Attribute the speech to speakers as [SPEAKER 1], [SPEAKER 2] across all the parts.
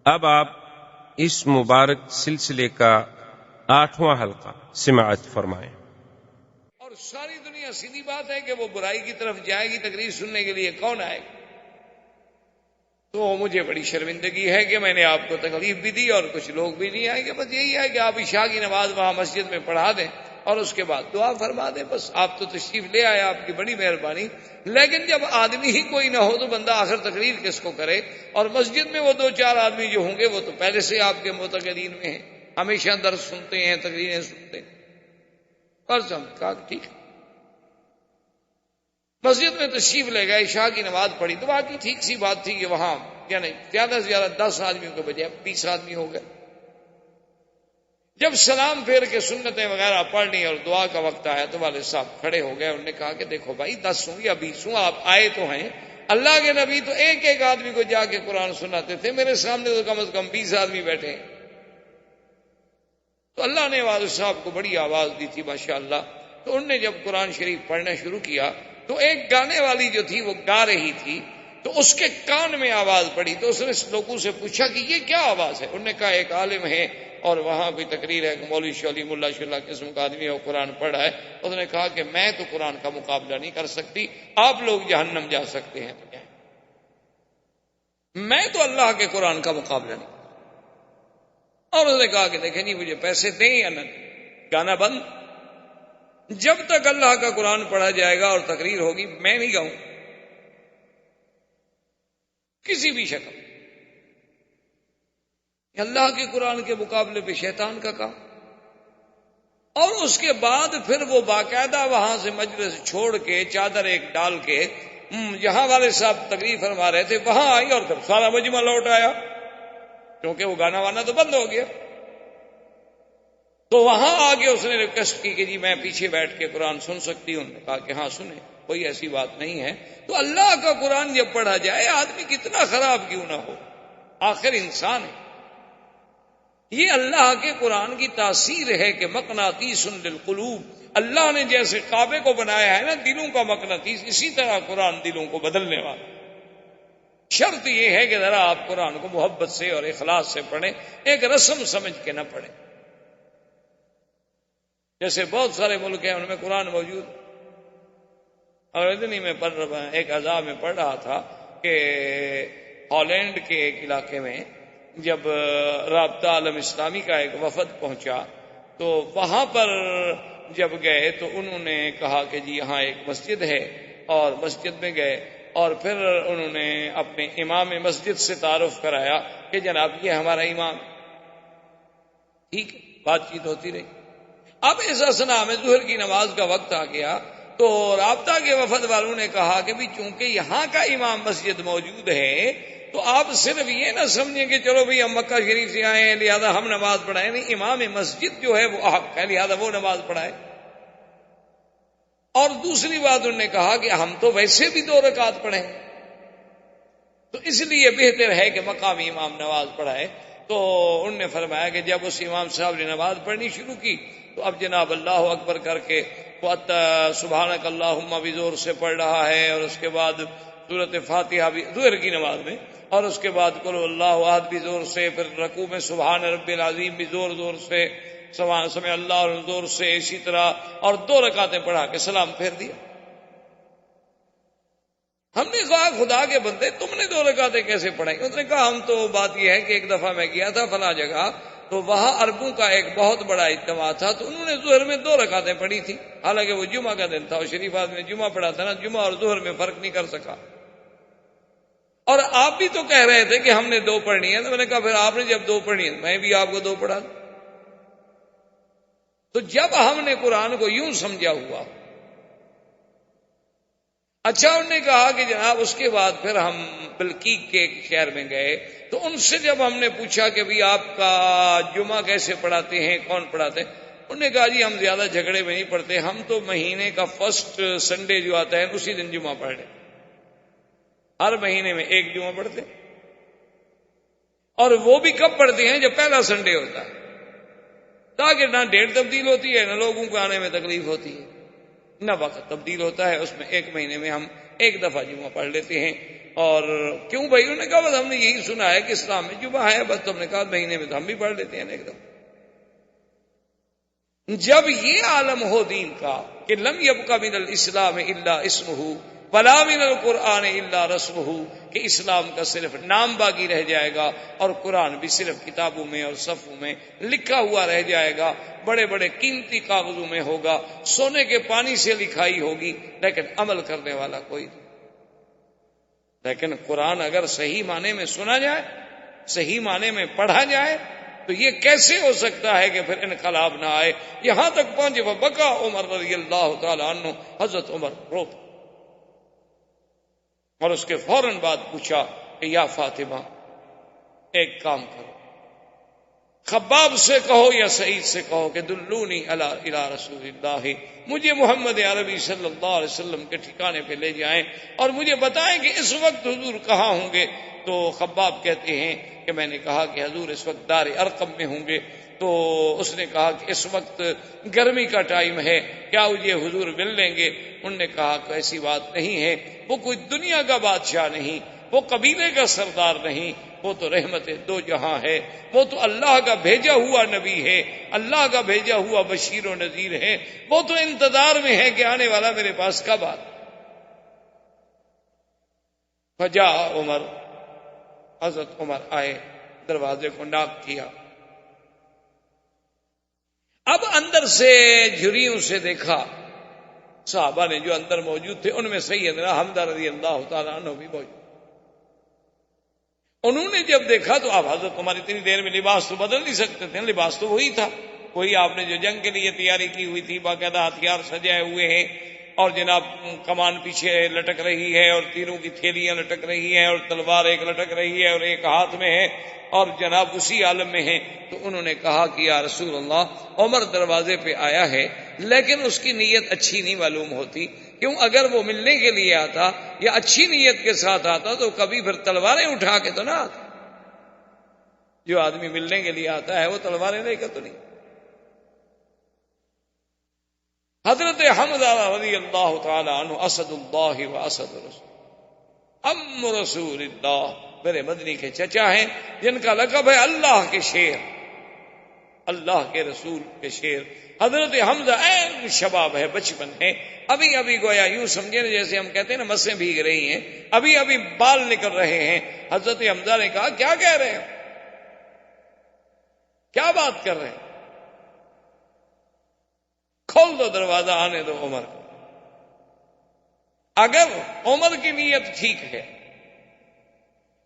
[SPEAKER 1] اب آپ اس مبارک سلسلے کا 8واں حلقہ سماعت فرمائیں۔
[SPEAKER 2] اور ساری دنیا سیدھی بات ہے کہ وہ برائی کی طرف جائے گی، تقریر سننے کے لیے کون آئے گا؟ تو مجھے بڑی شرمندگی ہے کہ میں نے آپ کو تکلیف بھی دی اور کچھ لوگ بھی نہیں آئے گے۔ بس یہی ہے کہ آپ عشاء کی نماز وہاں مسجد میں پڑھا دیں اور اس کے بعد دعا فرما دیں، بس آپ تو تشریف لے آئے، آپ کی بڑی مہربانی۔ لیکن جب آدمی ہی کوئی نہ ہو تو بندہ آخر تقریر کس کو کرے؟ اور مسجد میں وہ 2-4 آدمی جو ہوں گے وہ تو پہلے سے آپ کے معتقدین میں ہیں، ہمیشہ درس سنتے ہیں، تقریریں سنتے ہیں۔ اور کہا ٹھیک ہے، مسجد میں تشریف لے گئے، عشاء کی نماز پڑھی تو باقی ٹھیک سی بات تھی کہ وہاں یعنی زیادہ سے زیادہ 10 آدمیوں کے بجائے 20 آدمی ہو گئے۔ جب سلام پھیر کے سنتیں وغیرہ پڑھ لی اور دعا کا وقت آیا تو والد صاحب کھڑے ہو گئے، انہوں نے کہا کہ دیکھو بھائی 10 ہوں یا 20 ہوں، آپ آئے تو ہیں، اللہ کے نبی تو ایک ایک آدمی کو جا کے قرآن سناتے تھے، میرے سامنے تو کم از کم 20 آدمی بیٹھے ہیں۔ تو اللہ نے والد صاحب کو بڑی آواز دی تھی ماشاءاللہ، تو انہوں نے جب قرآن شریف پڑھنا شروع کیا تو ایک گانے والی جو تھی وہ گا رہی تھی، تو اس کے کان میں آواز پڑی تو اس نے لوگوں سے پوچھا کہ یہ کیا آواز ہے؟ انہوں نے کہا ایک عالم ہے اور وہاں کوئی تقریر ہے، مولوی شولی ملا شلا قسم کا آدمی ہے، وہ قرآن پڑھ رہا ہے۔ اس نے کہا کہ میں تو قرآن کا مقابلہ نہیں کر سکتی، آپ لوگ جہنم جا سکتے ہیں، تو کیا میں تو اللہ کے قرآن کا مقابلہ نہیں۔ اور اس نے کہا کہ دیکھیں جی مجھے پیسے دیں یا نہ دیں، گانا بند، جب تک اللہ کا قرآن پڑھا جائے گا اور تقریر ہوگی میں نہیں گاؤں کسی بھی شکل۔ اللہ کے قرآن کے مقابلے پہ شیطان کا کام۔ اور اس کے بعد پھر وہ باقاعدہ وہاں سے مجلس چھوڑ کے چادر ایک ڈال کے جہاں والے صاحب تقریر فرما رہے تھے وہاں آئی اور پھر سارا مجمع لوٹ آیا، کیونکہ وہ گانا وانا تو بند ہو گیا۔ تو وہاں آگے اس نے ریکویسٹ کی کہ جی میں پیچھے بیٹھ کے قرآن سن سکتی ہوں؟ نے کہا کہ ہاں سنیں، کوئی ایسی بات نہیں ہے۔ تو اللہ کا قرآن جب پڑھا جائے آدمی کتنا خراب کیوں نہ ہو، آخر انسان ہے۔ یہ اللہ کے قرآن کی تاثیر ہے کہ مقناطیس للقلوب، اللہ نے جیسے کعبے کو بنایا ہے نا دلوں کا مقناطیس، اسی طرح قرآن دلوں کو بدلنے والا۔ شرط یہ ہے کہ ذرا آپ قرآن کو محبت سے اور اخلاص سے پڑھیں، ایک رسم سمجھ کے نہ پڑھیں۔ جیسے بہت سارے ملک ہیں ان میں قرآن موجود، اور اتنی میں پڑھ رہا ایک عذاب میں پڑھ رہا تھا کہ ہالینڈ کے ایک علاقے میں جب رابطہ عالم اسلامی کا ایک وفد پہنچا تو وہاں پر جب گئے تو انہوں نے کہا کہ جی یہاں ایک مسجد ہے، اور مسجد میں گئے اور پھر انہوں نے اپنے امام مسجد سے تعارف کرایا کہ جناب یہ ہمارا امام۔ ٹھیک ہے، بات چیت ہوتی رہی۔ اب اس اثنا میں ظہر کی نماز کا وقت آ گیا تو رابطہ کے وفد والوں نے کہا کہ بھی چونکہ یہاں کا امام مسجد موجود ہے تو آپ صرف یہ نہ سمجھیں کہ چلو بھئی ہم مکہ شریف سے آئے ہیں لہذا ہم نماز پڑھائیں، نہیں، امام مسجد جو ہے وہ حق ہے لہذا وہ نماز پڑھائے۔ اور دوسری بات انہوں نے کہا کہ ہم تو ویسے بھی 2 رکعت پڑھیں، تو اس لیے بہتر ہے کہ مقامی امام نماز پڑھائے۔ تو انہوں نے فرمایا کہ جب اس امام صاحب نے نماز پڑھنی شروع کی تو اب جناب اللہ اکبر کر کے وہ سبحانک اللہم بھی زور سے پڑھ رہا ہے، اور اس کے بعد سورۃ فاتحہ بھی ظہر کی نماز میں، اور اس کے بعد قل اللہ احد بھی زور سے، پھر رکوع میں سبحان رب العظیم بھی زور زور سے، سمع اللہ زور سے، اسی طرح، اور 2 رکعتیں پڑھا کے سلام پھیر دیا۔ ہم نے کہا خدا کے بندے تم نے 2 رکعتیں کیسے پڑھائی؟ اس نے کہا ہم تو بات یہ ہے کہ ایک دفعہ میں گیا تھا فلاں جگہ تو وہاں عربوں کا ایک بہت بڑا اجتماع تھا تو انہوں نے ظہر میں 2 رکعتیں پڑھی تھی، حالانکہ وہ جمعہ کا دن تھا، اور شریف آدمی نے جمعہ پڑھا تھا نا، جمعہ اور ظہر میں فرق نہیں کر سکا۔ اور آپ بھی تو کہہ رہے تھے کہ ہم نے 2 پڑھنی ہے، تو میں نے کہا پھر آپ نے جب 2 پڑھنی ہے میں بھی آپ کو 2 پڑھا دوں۔ تو جب ہم نے قرآن کو یوں سمجھا ہوا، اچھا انہوں نے کہا کہ جناب اس کے بعد پھر ہم بلقیق کے ایک شہر میں گئے تو ان سے جب ہم نے پوچھا کہ بھی آپ کا جمعہ کیسے پڑھاتے ہیں، کون پڑھاتے ہیں؟ انہوں نے کہا جی ہم زیادہ جھگڑے میں نہیں پڑھتے، ہم تو مہینے کا فرسٹ سنڈے جو آتا ہے اسی دن جمعہ پڑھ لیں، ہر مہینے میں 1 جمعہ پڑھتے، اور وہ بھی کب پڑھتے ہیں جب پہلا سنڈے ہوتا ہے، تاکہ نہ ڈیٹ تبدیل ہوتی ہے نہ لوگوں کو آنے میں تکلیف ہوتی ہے نہ وقت تبدیل ہوتا ہے، اس میں 1 مہینے میں ہم 1 دفعہ جمعہ پڑھ لیتے ہیں۔ اور کیوں بھائی؟ انہوں نے کہا بس ہم نے یہی سنا ہے کہ اسلام میں جمعہ ہے، بس تم نے کہا مہینے میں تو ہم بھی پڑھ لیتے ہیں ایک دم۔ جب یہ عالم ہو دین کا کہ لم یبق من الاسلام الا اسمہ ولا من القرآن الا رسمہ، کہ اسلام کا صرف نام باقی رہ جائے گا اور قرآن بھی صرف کتابوں میں اور صفوں میں لکھا ہوا رہ جائے گا، بڑے بڑے قیمتی کاغذوں میں ہوگا، سونے کے پانی سے لکھائی ہوگی، لیکن عمل کرنے والا کوئی نہیں۔ لیکن قرآن اگر صحیح معنی میں سنا جائے، صحیح معنی میں پڑھا جائے، تو یہ کیسے ہو سکتا ہے کہ پھر انقلاب نہ آئے؟ یہاں تک پہنچے وبکا عمر رضی اللہ تعالی عنہ، حضرت عمر روتا، اور اس کے فوراً بعد پوچھا کہ یا فاطمہ ایک کام کرو، خباب سے کہو یا سعید سے کہو کہ دلونی الی رسول اللہ، مجھے محمد عربی صلی اللہ علیہ وسلم کے ٹھکانے پہ لے جائیں اور مجھے بتائیں کہ اس وقت حضور کہاں ہوں گے۔ تو خباب کہتے ہیں کہ میں نے کہا کہ حضور اس وقت دار ارقم میں ہوں گے۔ تو اس نے کہا کہ اس وقت گرمی کا ٹائم ہے، کیا یہ حضور مل لیں گے؟ انہوں نے کہا کہ ایسی بات نہیں ہے، وہ کوئی دنیا کا بادشاہ نہیں، وہ قبیلے کا سردار نہیں، وہ تو رحمت دو جہاں ہے، وہ تو اللہ کا بھیجا ہوا نبی ہے، اللہ کا بھیجا ہوا بشیر و نذیر ہے، وہ تو انتظار میں ہے کہ آنے والا میرے پاس کب آتا۔ فجاء عمر، حضرت عمر آئے، دروازے کو ناک کیا، اب اندر سے جھریوں سے دیکھا، صحابہ نے جو اندر موجود تھے ان میں سیدنا حمزہ رضی اللہ تعالیٰ عنہ بھی موجود۔ انہوں نے جب دیکھا تو آپ حضرت عمر اتنی دیر میں لباس تو بدل نہیں سکتے تھے، لباس تو وہی تھا، وہی آپ نے جو جنگ کے لیے تیاری کی ہوئی تھی، باقاعدہ ہتھیار سجائے ہوئے ہیں، اور جناب کمان پیچھے لٹک رہی ہے اور تیروں کی تھیلیاں لٹک رہی ہیں اور تلوار ایک لٹک رہی ہے اور ایک ہاتھ میں ہے، اور جناب اسی عالم میں ہیں۔ تو انہوں نے کہا کہ یا رسول اللہ، عمر دروازے پہ آیا ہے لیکن اس کی نیت اچھی نہیں معلوم ہوتی، کیوں اگر وہ ملنے کے لیے آتا یا اچھی نیت کے ساتھ آتا تو کبھی پھر تلواریں اٹھا کے تو نہ آتا۔ جو آدمی ملنے کے لیے آتا ہے وہ تلواریں لے کے تو نہیں۔ حضرت حمزہ رضی اللہ تعالی عنہ اسد اللہ و اسد رسول، ام رسول اللہ، میرے مدنی کے چچا ہیں جن کا لقب ہے اللہ کے شیر، اللہ کے رسول کے شیر۔ حضرت حمزہ عین شباب ہے، بچپن ہے، ابھی ابھی گویا یوں سمجھے جیسے ہم کہتے ہیں نا مسیں بھیگ رہی ہیں، ابھی ابھی بال نکل رہے ہیں۔ حضرت حمزہ نے کہا کیا کہہ رہے ہیں، کیا بات کر رہے ہیں؟ کھول دو دروازہ، آنے دو عمر کو۔ اگر عمر کی نیت ٹھیک ہے،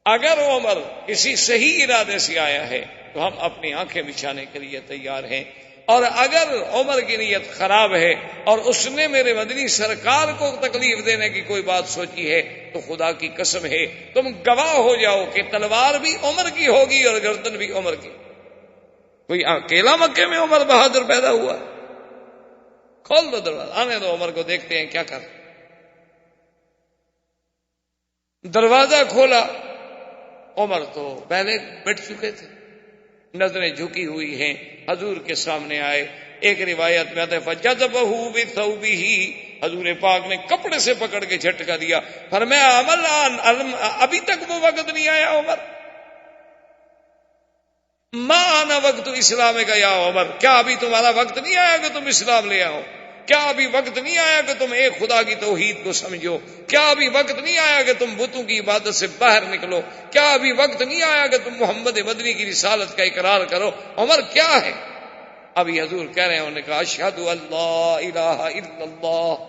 [SPEAKER 2] اگر عمر کسی صحیح ارادے سے آیا ہے تو ہم اپنی آنکھیں بچھانے کے لیے تیار ہیں، اور اگر عمر کی نیت خراب ہے اور اس نے میرے مدنی سرکار کو تکلیف دینے کی کوئی بات سوچی ہے تو خدا کی قسم ہے تم گواہ ہو جاؤ کہ تلوار بھی عمر کی ہوگی اور گردن بھی عمر کی۔ کوئی اکیلا مکے میں عمر بہادر پیدا ہوا؟ کھول دو دروازہ، آنے دو عمر کو، دیکھتے ہیں کیا کر۔ دروازہ کھولا، عمر تو پہلے بیٹھ چکے تھے، نظریں جھکی ہوئی ہیں، حضور کے سامنے آئے۔ ایک روایت میں آتا ہے فجذبہ بثوبہ، حضور پاک نے کپڑے سے پکڑ کے جھٹکا دیا، فرمایا ابھی تک وہ وقت نہیں آیا عمر، ما آنا وقت اسلام کا یا عمر، کیا ابھی تمہارا وقت نہیں آیا کہ تم اسلام لے آؤ؟ کیا ابھی وقت نہیں آیا کہ تم ایک خدا کی توحید کو سمجھو؟ کیا ابھی وقت نہیں آیا کہ تم بتوں کی عبادت سے باہر نکلو؟ کیا ابھی وقت نہیں آیا کہ تم محمد مدنی کی رسالت کا اقرار کرو؟ عمر کیا ہے؟ ابھی حضور کہہ رہے ہیں، انہوں نے کہا اشہد اللہ الہ الا اللہ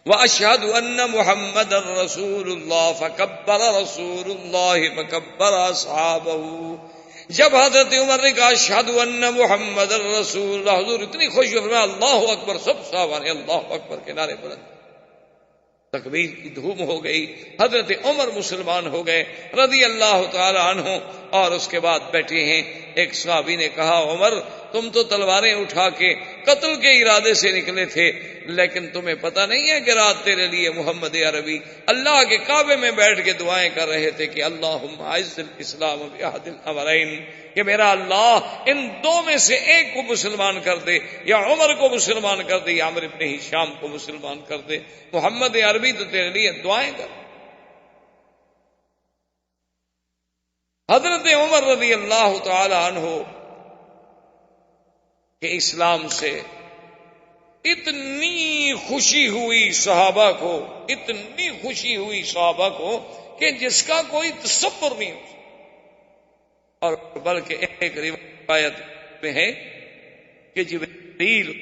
[SPEAKER 2] واشہد ان محمد رسول اللہ، فکبر رسول اللہ فکبر اصحابہ۔ جب حضرت عمر نے کہا اشہد ان محمد رسول اللہ، حضور اتنی خوشی فرمایا اللہ اکبر، سب صحابہ نے اللہ اکبر کے نعرے بلند، تکبیر کی دھوم ہو گئی، حضرت عمر مسلمان ہو گئے رضی اللہ تعالی عنہ۔ اور اس کے بعد بیٹھے ہیں، ایک صحابی نے کہا عمر تم تو تلواریں اٹھا کے قتل کے ارادے سے نکلے تھے، لیکن تمہیں پتہ نہیں ہے کہ رات تیرے لیے محمد عربی اللہ کے کعبے میں بیٹھ کے دعائیں کر رہے تھے کہ اللہم اعز الاسلام باحد الامرین، کہ میرا اللہ ان دو میں سے ایک کو مسلمان کر دے، یا عمر کو مسلمان کر دے یا عمرو بن ہشام کو مسلمان کر دے۔ محمد عربی تو تیرے لیے دعائیں کر۔ حضرت عمر رضی اللہ تعالی عنہ کہ اسلام سے اتنی خوشی ہوئی صحابہ کو، اتنی خوشی ہوئی صحابہ کو کہ جس کا کوئی تصور نہیں ہو، اور بلکہ ایک روایت میں ہے کہ جبریل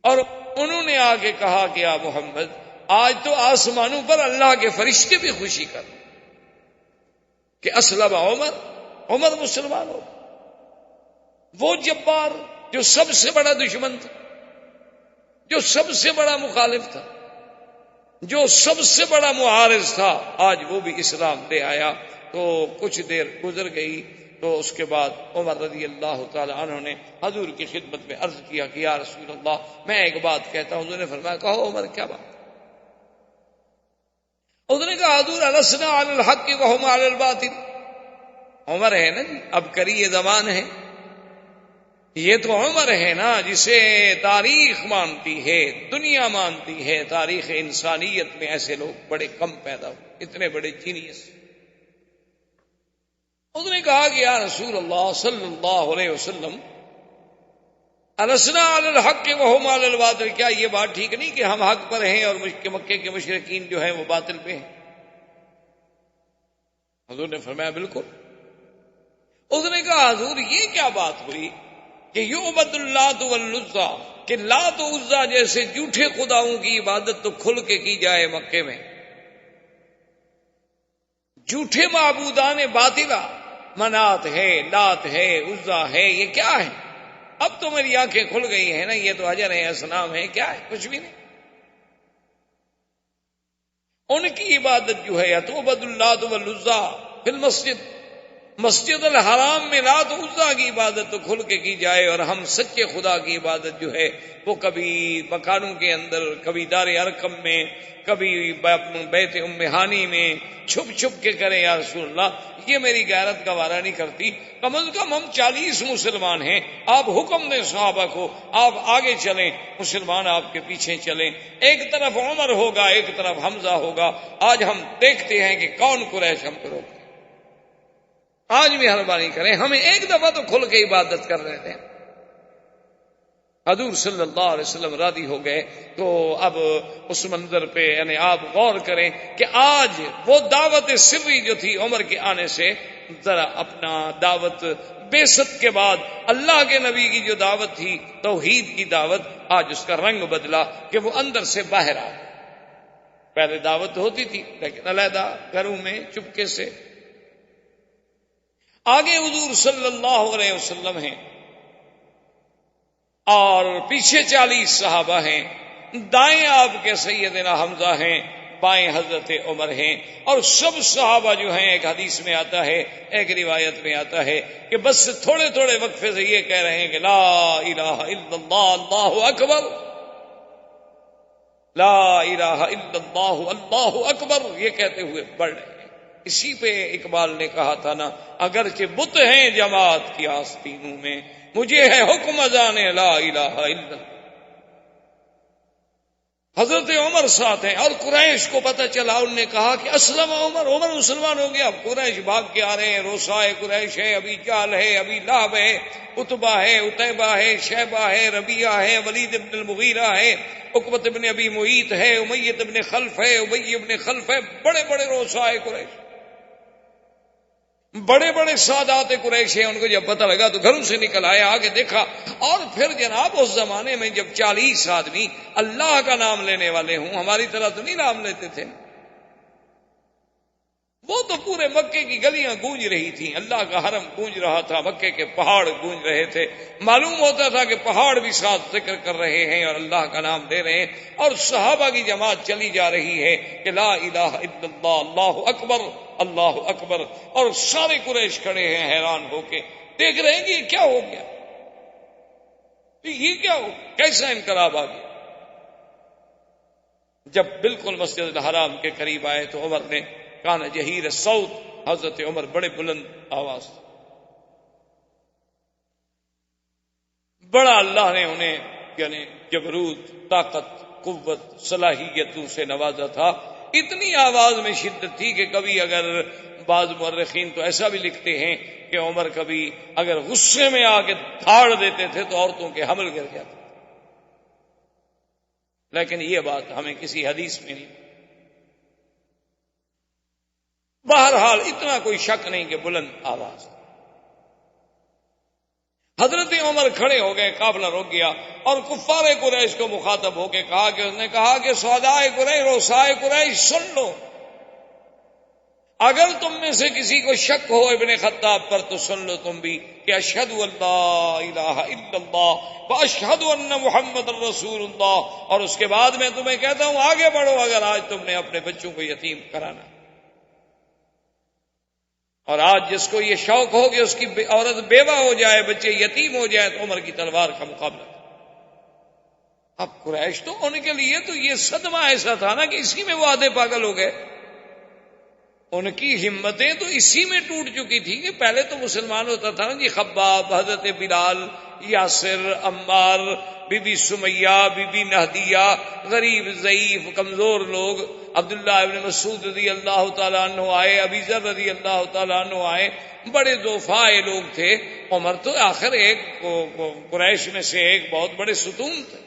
[SPEAKER 2] اور انہوں نے آ کے کہا کہ یا محمد آج تو آسمانوں پر اللہ کے فرشتے بھی خوشی کر کہ اسلم عمر مسلمان ہو۔ وہ جبار جو سب سے بڑا دشمن تھا، جو سب سے بڑا مخالف تھا، جو سب سے بڑا معارض تھا، آج وہ بھی اسلام لے آیا۔ تو کچھ دیر گزر گئی تو اس کے بعد عمر رضی اللہ تعالی عنہ نے حضور کی خدمت میں عرض کیا کہ یا رسول اللہ میں ایک بات کہتا ہوں۔ حضور نے فرمایا کہو عمر کیا بات؟ حضور نے کہا حضور السنا علی الحق وهم علی الباطل۔ عمر ہے نا جی، اب کری یہ زبان ہے، یہ تو عمر ہے نا جسے تاریخ مانتی ہے، دنیا مانتی ہے۔ تاریخ انسانیت میں ایسے لوگ بڑے کم پیدا ہوئے، اتنے بڑے جینیس۔ اس نے کہا کہ یا رسول اللہ صلی اللہ علیہ وسلم السنا علی الحق وهم علی الباطل، کیا یہ بات ٹھیک نہیں کہ ہم حق پر ہیں اور مکے کے مشرکین جو ہیں وہ باطل پہ ہیں؟ حضور نے فرمایا بالکل۔ اس نے کہا حضور یہ کیا بات ہوئی کہ یعبد اللات والعزیٰ، کہ لات و عزیٰ جیسے جھوٹے خداؤں کی عبادت تو کھل کے کی جائے مکے میں، جھوٹے معبودان باطلہ منات ہے، لات ہے، عزیٰ ہے، یہ کیا ہے؟ اب تو میری آنکھیں کھل گئی ہیں نا، یہ تو حجر ہے، اصنام ہے، کیا ہے؟ کچھ بھی نہیں۔ ان کی عبادت جو ہے یعبد اللات والعزیٰ فی المسجد، مسجد الحرام میں لات و عزیٰ کی عبادت تو کھل کے کی جائے، اور ہم سچے خدا کی عبادت جو ہے وہ کبھی مکانوں کے اندر، کبھی دار ارقم میں، کبھی بیت ام ہانی میں چھپ چھپ کے کریں یا رسول اللہ، یہ میری غیرت گوارا نہیں کرتی۔ کم از کم ہم 40 مسلمان ہیں، آپ حکم دیں صحابہ کو، آپ آگے چلیں، مسلمان آپ کے پیچھے چلیں، ایک طرف عمر ہوگا، ایک طرف حمزہ ہوگا۔ آج ہم دیکھتے ہیں کہ کون قریش ہم کو روکے۔ آج بھی مہربانی کریں، ہمیں ایک دفعہ تو کھل کے عبادت کر رہے تھے۔ حضور صلی اللہ علیہ وسلم راضی ہو گئے۔ تو اب اس منظر پہ یعنی آپ غور کریں کہ آج وہ دعوت سری جو تھی عمر کے آنے سے، ذرا اپنا دعوت بعثت کے بعد اللہ کے نبی کی جو دعوت تھی، توحید کی دعوت، آج اس کا رنگ بدلا کہ وہ اندر سے باہر آ گئی۔ پہلے دعوت ہوتی تھی لیکن علیحدہ گھروں میں چپکے سے۔ آگے حضور صلی اللہ علیہ وسلم ہیں اور پیچھے 40 صحابہ ہیں، دائیں آپ کے سیدنا حمزہ ہیں، بائیں حضرت عمر ہیں، اور سب صحابہ جو ہیں، ایک حدیث میں آتا ہے، ایک روایت میں آتا ہے کہ بس تھوڑے تھوڑے وقفے سے یہ کہہ رہے ہیں کہ لا الہ الا اللہ اللہ اکبر، لا الہ الا اللہ اللہ اکبر، یہ کہتے ہوئے بڑھ رہے ہیں۔ اسی پہ اقبال نے کہا تھا نا، اگرچہ بت ہیں جماعت کی آستینوں میں، مجھے ہے حکم اذان لا الہ الا اللہ۔ حضرت عمر ساتھ ہیں، اور قریش کو پتہ چلا، انہوں نے کہا کہ اسلم عمر مسلمان ہو گیا۔ اب قریش بھاگ کے آ رہے ہیں، روسائے قریش ہے، ابی جہل ہے، ابی لہب ہے، عتبہ ہے، عتیبہ ہے، شیبہ ہے، ربیعہ ہے، ولید ابن المغیرہ ہے، عقبۃ ابن ابی معیط ہے، امیہ ابن خلف ہے، ابی ابن خلف ہے، بڑے بڑے روسائے قریش، بڑے بڑے سادات قریش ہیں۔ ان کو جب پتہ لگا تو گھروں سے نکل آئے، آگے دیکھا، اور پھر جناب اس زمانے میں جب 40 آدمی اللہ کا نام لینے والے ہوں، ہماری طرح تو نہیں نام لیتے تھے، وہ تو پورے مکے کی گلیاں گونج رہی تھیں، اللہ کا حرم گونج رہا تھا، مکے کے پہاڑ گونج رہے تھے، معلوم ہوتا تھا کہ پہاڑ بھی ساتھ ذکر کر رہے ہیں اور اللہ کا نام لے رہے ہیں، اور صحابہ کی جماعت چلی جا رہی ہے کہ لا الہ الا اللہ اللہ اکبر اللہ اکبر، اور سارے قریش کھڑے ہیں حیران ہو کے، دیکھ رہے ہیں کہ یہ کیا ہو گیا، یہ کیا ہو، کیسا انقلاب آ گیا۔ جب بالکل مسجد الحرام کے قریب آئے تو عمر نے کان جہیر الصوت، حضرت عمر بڑے بلند آواز، بڑا اللہ نے انہیں یعنی جبروت، طاقت، قوت، صلاحیتوں سے نوازا تھا، اتنی آواز میں شدت تھی کہ کبھی اگر بعض مورخین تو ایسا بھی لکھتے ہیں کہ عمر کبھی اگر غصے میں آ کے دھاڑ دیتے تھے تو عورتوں کے حمل گر جاتے تھے، لیکن یہ بات ہمیں کسی حدیث میں نہیں۔ بہرحال اتنا کوئی شک نہیں کہ بلند آواز۔ حضرت عمر کھڑے ہو گئے، قافلہ رک گیا، اور کفار قریش کو مخاطب ہو کے کہا کہ اس نے کہا کہ سودائے قریش، روسائے قریش، سن لو، اگر تم میں سے کسی کو شک ہو ابن خطاب پر تو سن لو تم بھی کہ اشہد ان لا الہ الا اللہ واشہد ان محمد رسول اللہ، اور اس کے بعد میں تمہیں کہتا ہوں آگے بڑھو اگر آج تم نے اپنے بچوں کو یتیم کرانا، اور آج جس کو یہ شوق ہو کہ اس کی عورت بیوہ ہو جائے، بچے یتیم ہو جائے، تو عمر کی تلوار کا مقابلہ۔ اب قریش تو ان کے لیے تو یہ صدمہ ایسا تھا نا کہ اسی میں وہ آدھے پاگل ہو گئے، ان کی ہمتیں تو اسی میں ٹوٹ چکی تھی کہ پہلے تو مسلمان ہوتا تھا نا جی، خباب، حضرت بلال، یاسر، عمار، بی بی سمیہ، بی بی نہدیہ، غریب ضعیف کمزور لوگ، عبداللہ ابن مسعود رضی اللہ تعالیٰ عنہ آئے، ابی ذر رضی اللہ تعالیٰ عنہ آئے، بڑے ضعفاء لوگ تھے۔ عمر تو آخر ایک قریش میں سے ایک بہت بڑے ستون تھے،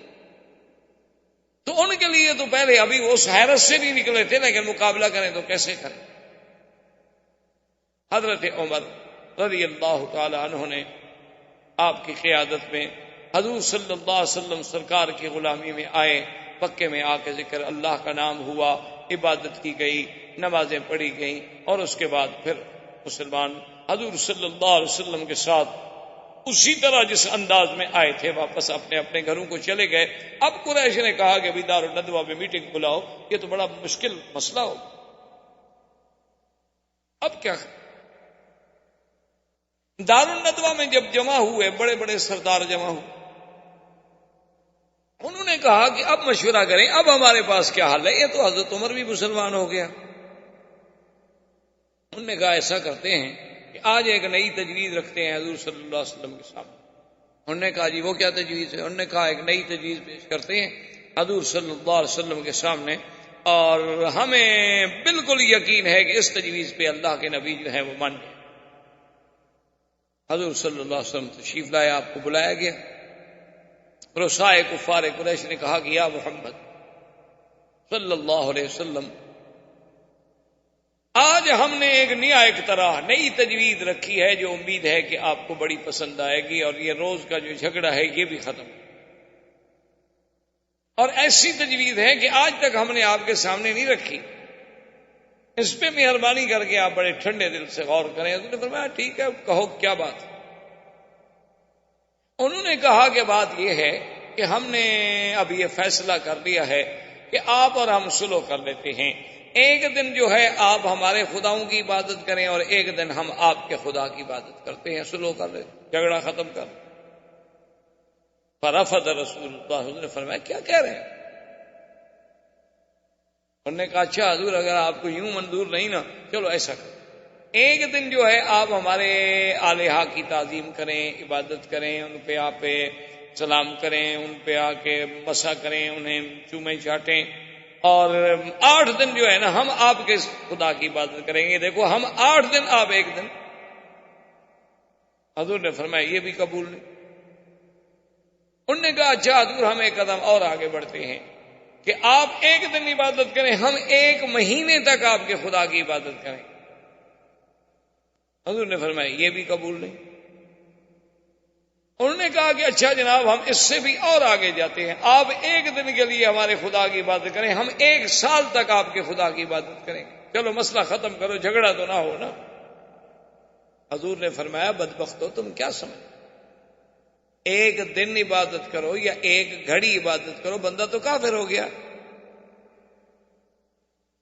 [SPEAKER 2] تو ان کے لیے تو پہلے ابھی وہ اس حیرت سے نہیں نکلے تھے، لیکن مقابلہ کریں تو کیسے کریں۔ حضرت عمر رضی اللہ تعالی عنہ نے آپ کی قیادت میں حضور صلی اللہ علیہ وسلم سرکار کی غلامی میں آئے، مکے میں آ کے ذکر اللہ کا نام ہوا، عبادت کی گئی، نمازیں پڑھی گئیں، اور اس کے بعد پھر مسلمان حضور صلی اللہ علیہ وسلم کے ساتھ اسی طرح جس انداز میں آئے تھے واپس اپنے اپنے گھروں کو چلے گئے۔ اب قریش نے کہا کہ دار الندوہ میں میٹنگ بلاؤ، یہ تو بڑا مشکل مسئلہ ہو، اب کیا؟ دار الندوہ میں جب جمع ہوئے، بڑے بڑے سردار جمع ہوئے، انہوں نے کہا کہ اب مشورہ کریں، اب ہمارے پاس کیا حل ہے، یہ تو حضرت عمر بھی مسلمان ہو گیا۔ انہوں نے کہا ایسا کرتے ہیں کہ آج ایک نئی تجویز رکھتے ہیں حضور صلی اللہ علیہ وسلم کے سامنے۔ انہوں نے کہا جی وہ کیا تجویز ہے؟ انہوں نے کہا ایک نئی تجویز پیش کرتے ہیں حضور صلی اللہ علیہ وسلم کے سامنے، اور ہمیں بالکل یقین ہے کہ اس تجویز پہ اللہ کے نبی جو ہیں وہ مان گئے۔ حضور صلی اللہ علیہ وسلم تشریف لائے، آپ کو بلایا گیا۔ رؤسائے کفار قریش نے کہا کہ یا محمد صلی اللہ علیہ وسلم، آج ہم نے ایک نیا اقتراح، نئی تجویز رکھی ہے جو امید ہے کہ آپ کو بڑی پسند آئے گی، اور یہ روز کا جو جھگڑا ہے یہ بھی ختم، اور ایسی تجویز ہے کہ آج تک ہم نے آپ کے سامنے نہیں رکھی، اس پہ مہربانی کر کے آپ بڑے ٹھنڈے دل سے غور کریں۔ حضور نے فرمایا ٹھیک ہے، کہو کیا بات ہے؟ انہوں نے کہا کہ بات یہ ہے کہ ہم نے اب یہ فیصلہ کر لیا ہے کہ آپ اور ہم صلح کر لیتے ہیں، ایک دن جو ہے آپ ہمارے خداؤں کی عبادت کریں اور ایک دن ہم آپ کے خدا کی عبادت کرتے ہیں، صلح کر لیتے، جھگڑا ختم کر۔ فرفض رسول اللہ، حضور نے فرمایا کیا کہہ رہے ہیں؟ انہوں نے کہا اچھا حضور اگر آپ کو یوں منظور نہیں نا، چلو ایسا کریں، ایک دن جو ہے آپ ہمارے آلہہ کی تعظیم کریں، عبادت کریں، ان پہ آپ سلام کریں، ان پہ آ کے مسا کریں، انہیں چومیں چاٹیں، اور 8 دن جو ہے نا ہم آپ کے خدا کی عبادت کریں گے۔ دیکھو ہم 8 دن، آپ ایک دن۔ حضور نے فرمایا یہ بھی قبول نہیں۔ انہوں نے کہا اچھا حضور ہم ایک قدم اور آگے بڑھتے ہیں کہ آپ ایک دن عبادت کریں، ہم 1 مہینے تک آپ کے خدا کی عبادت کریں۔ حضور نے فرمایا یہ بھی قبول نہیں۔ انہوں نے کہا کہ اچھا جناب ہم اس سے بھی اور آگے جاتے ہیں، آپ 1 دن کے لیے ہمارے خدا کی عبادت کریں، ہم 1 سال تک آپ کے خدا کی عبادت کریں گے، چلو مسئلہ ختم کرو، جھگڑا تو نہ ہو نا۔ حضور نے فرمایا بدبختو تم کیا سمجھ، 1 دن عبادت کرو یا 1 گھڑی عبادت کرو، بندہ تو کافر ہو گیا۔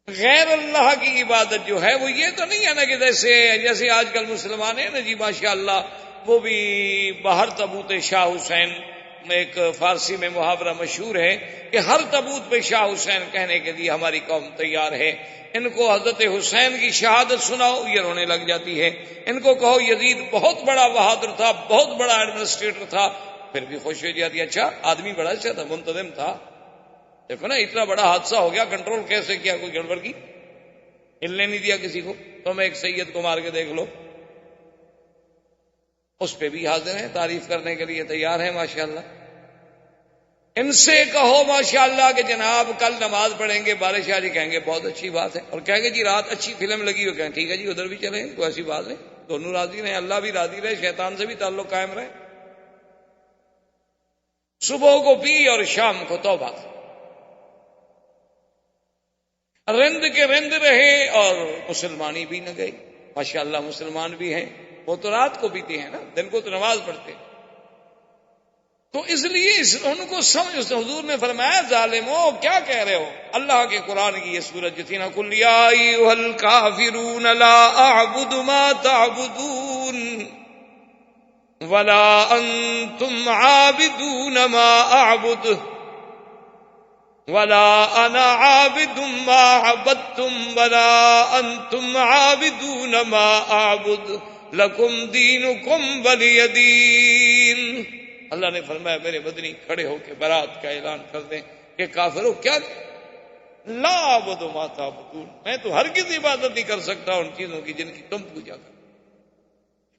[SPEAKER 2] غیر اللہ کی عبادت جو ہے وہ یہ تو نہیں ہے نا کہ جیسے آج کل مسلمان ہیں نا جی ماشاءاللہ، وہ بھی باہر تبوت شاہ حسین، ایک فارسی میں محاورہ مشہور ہے کہ ہر تبوت پہ شاہ حسین کہنے کے لیے ہماری قوم تیار ہے۔ ان کو حضرت حسین کی شہادت سناؤ یہ رونے لگ جاتی ہے، ان کو کہو یزید بہت بڑا بہادر تھا، بہت بڑا ایڈمنسٹریٹر تھا، پھر بھی خوش ہو جاتی ہے، اچھا آدمی بڑا اچھا تھا، منتظم تھا، دیکھو نا اتنا بڑا حادثہ ہو گیا، کنٹرول کیسے کیا، کوئی گڑبڑ کی؟ ہلنے نہیں دیا کسی کو. تم ایک سید کو مار کے دیکھ لو, اس پہ بھی حاضر ہیں, تعریف کرنے کے لیے تیار ہیں ماشاءاللہ. ان سے کہو ماشاءاللہ کہ جناب کل نماز پڑھیں گے, بارش آ جی, کہیں گے بہت اچھی بات ہے, اور کہیں گے جی رات اچھی فلم لگی ہو, کہیں ٹھیک ہے جی ادھر بھی چلیں, کوئی ایسی بات نہیں, دونوں راضی رہیں, اللہ بھی راضی رہے, شیطان سے بھی تعلق قائم رہے. صبح کو پی اور شام کو توبہ, رند کے رند رہے اور مسلمانی بھی نہ گئی. ماشاءاللہ مسلمان بھی ہیں, وہ تو رات کو پیتے ہیں نا, دن کو تو نماز پڑھتے ہیں. تو اس لیے ان کو سمجھ, حضور نے فرمایا ظالمو کیا کہہ رہے ہو. اللہ کے قرآن کی یہ سورت جو تھی نا, قل یا ایھا الکافرون لا اعبد ما تعبدون ولا انتم عابدون ما اعبد ولا انا عابد ما عبدتم ولا انتم عابدون ما اعبد لکم دینکم ولی دین. اللہ نے فرمایا میرے مدنی کھڑے ہو کے برات کا اعلان کر دیں کہ کافروں کیا لا اعبد ما تعبدون, میں تو ہرگز عبادت نہیں کر سکتا ان چیزوں کی جن کی تم پوجا کرو.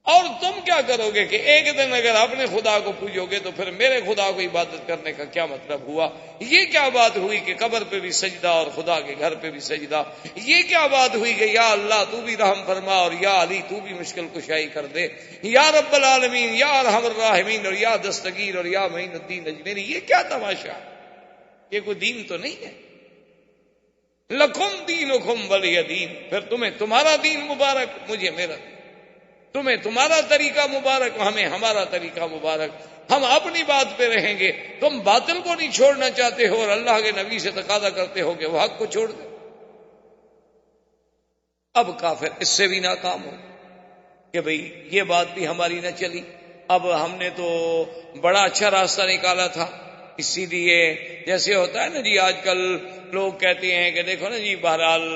[SPEAKER 2] اور تم کیا کرو گے کہ ایک دن اگر اپنے خدا کو پوجو گے تو پھر میرے خدا کو عبادت کرنے کا کیا مطلب ہوا. یہ کیا بات ہوئی کہ قبر پہ بھی سجدہ اور خدا کے گھر پہ بھی سجدہ. یہ کیا بات ہوئی کہ یا اللہ تو بھی رحم فرما اور یا علی تو بھی مشکل کشائی کر دے, یا رب العالمین یا ارحم الراحمین اور یا دستگیر اور یا معین الدین اجمیری. یہ کیا تماشا, یہ کوئی دین تو نہیں ہے. لکم دینکم ولی دین, پھر تمہیں تمہارا دین مبارک, مجھے میرا دین. تمہیں تمہارا طریقہ مبارک, ہمیں ہمارا طریقہ مبارک. ہم اپنی بات پہ رہیں گے, تم باطل کو نہیں چھوڑنا چاہتے ہو اور اللہ کے نبی سے تقاضا کرتے ہو کہ وہ حق کو چھوڑ دے. اب کافر اس سے بھی ناکام ہو کہ بھئی یہ بات بھی ہماری نہ چلی, اب ہم نے تو بڑا اچھا راستہ نکالا تھا. اسی لیے جیسے ہوتا ہے نا جی, آج کل لوگ کہتے ہیں کہ دیکھو نا جی بہرحال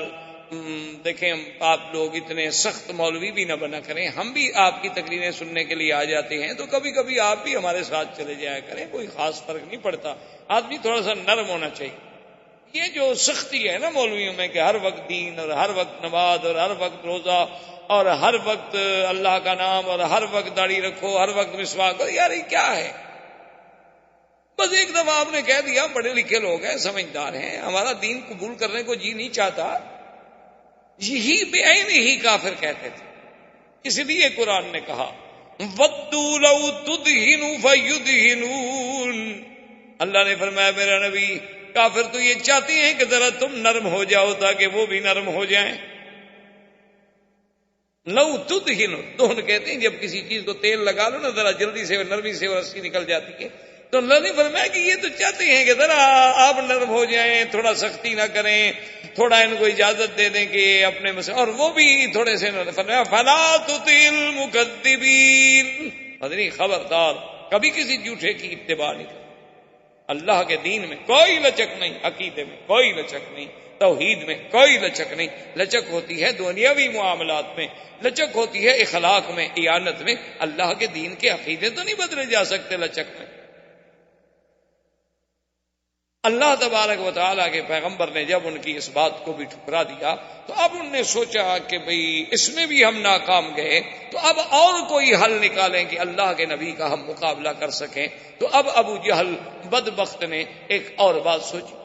[SPEAKER 2] دیکھیں آپ لوگ اتنے سخت مولوی بھی نہ بنا کریں, ہم بھی آپ کی تقریریں سننے کے لیے آ جاتے ہیں, تو کبھی کبھی آپ بھی ہمارے ساتھ چلے جایا کریں, کوئی خاص فرق نہیں پڑتا. آدمی تھوڑا سا نرم ہونا چاہیے. یہ جو سختی ہے نا مولویوں میں کہ ہر وقت دین اور ہر وقت نماز اور ہر وقت روزہ اور ہر وقت اللہ کا نام اور ہر وقت داڑھی رکھو, ہر وقت مسواک کرو, یار یہ کیا ہے. بس ایک دفعہ آپ نے کہہ دیا, پڑھے لکھے لوگ ہیں, سمجھدار ہیں, ہمارا دین قبول کرنے کو جی نہیں چاہتا, یہی بے عین ہی کافر کہتے تھے. اس لیے قرآن نے کہا وَدُّوا لَوْ تُدْهِنُوا فَيُدْهِنُونَ. اللہ نے فرمایا میرا نبی, کافر تو یہ چاہتے ہیں کہ ذرا تم نرم ہو جاؤ تاکہ وہ بھی نرم ہو جائیں. لو تدہنوا, دہن کہتے ہیں جب کسی چیز کو تیل لگا لو نا ذرا جلدی سے نرمی سے وہ رسی نکل جاتی ہے. تو اللہ نے فرمایا کہ یہ تو چاہتے ہیں کہ ذرا آپ نرم ہو جائیں, تھوڑا سختی نہ کریں, تھوڑا ان کو اجازت دے دیں کہ اپنے مسئلے, اور وہ بھی تھوڑے سے فرمایا فلا تطع المکذبین. مدنی خبردار, کبھی کسی جھوٹے کی اتباع نہیں کریں. اللہ کے دین میں کوئی لچک نہیں, عقیدے میں کوئی لچک نہیں, توحید میں کوئی لچک نہیں. لچک ہوتی ہے دنیاوی معاملات میں, لچک ہوتی ہے اخلاق میں, ایانت میں. اللہ کے دین کے عقیدے تو نہیں بدلے جا سکتے لچک میں. اللہ تبارک و تعالیٰ کے پیغمبر نے جب ان کی اس بات کو بھی ٹھکرا دیا تو اب انہوں نے سوچا کہ بھئی اس میں بھی ہم ناکام گئے, تو اب اور کوئی حل نکالیں کہ اللہ کے نبی کا ہم مقابلہ کر سکیں. تو اب ابو جہل بدبخت نے ایک اور بات سوچی.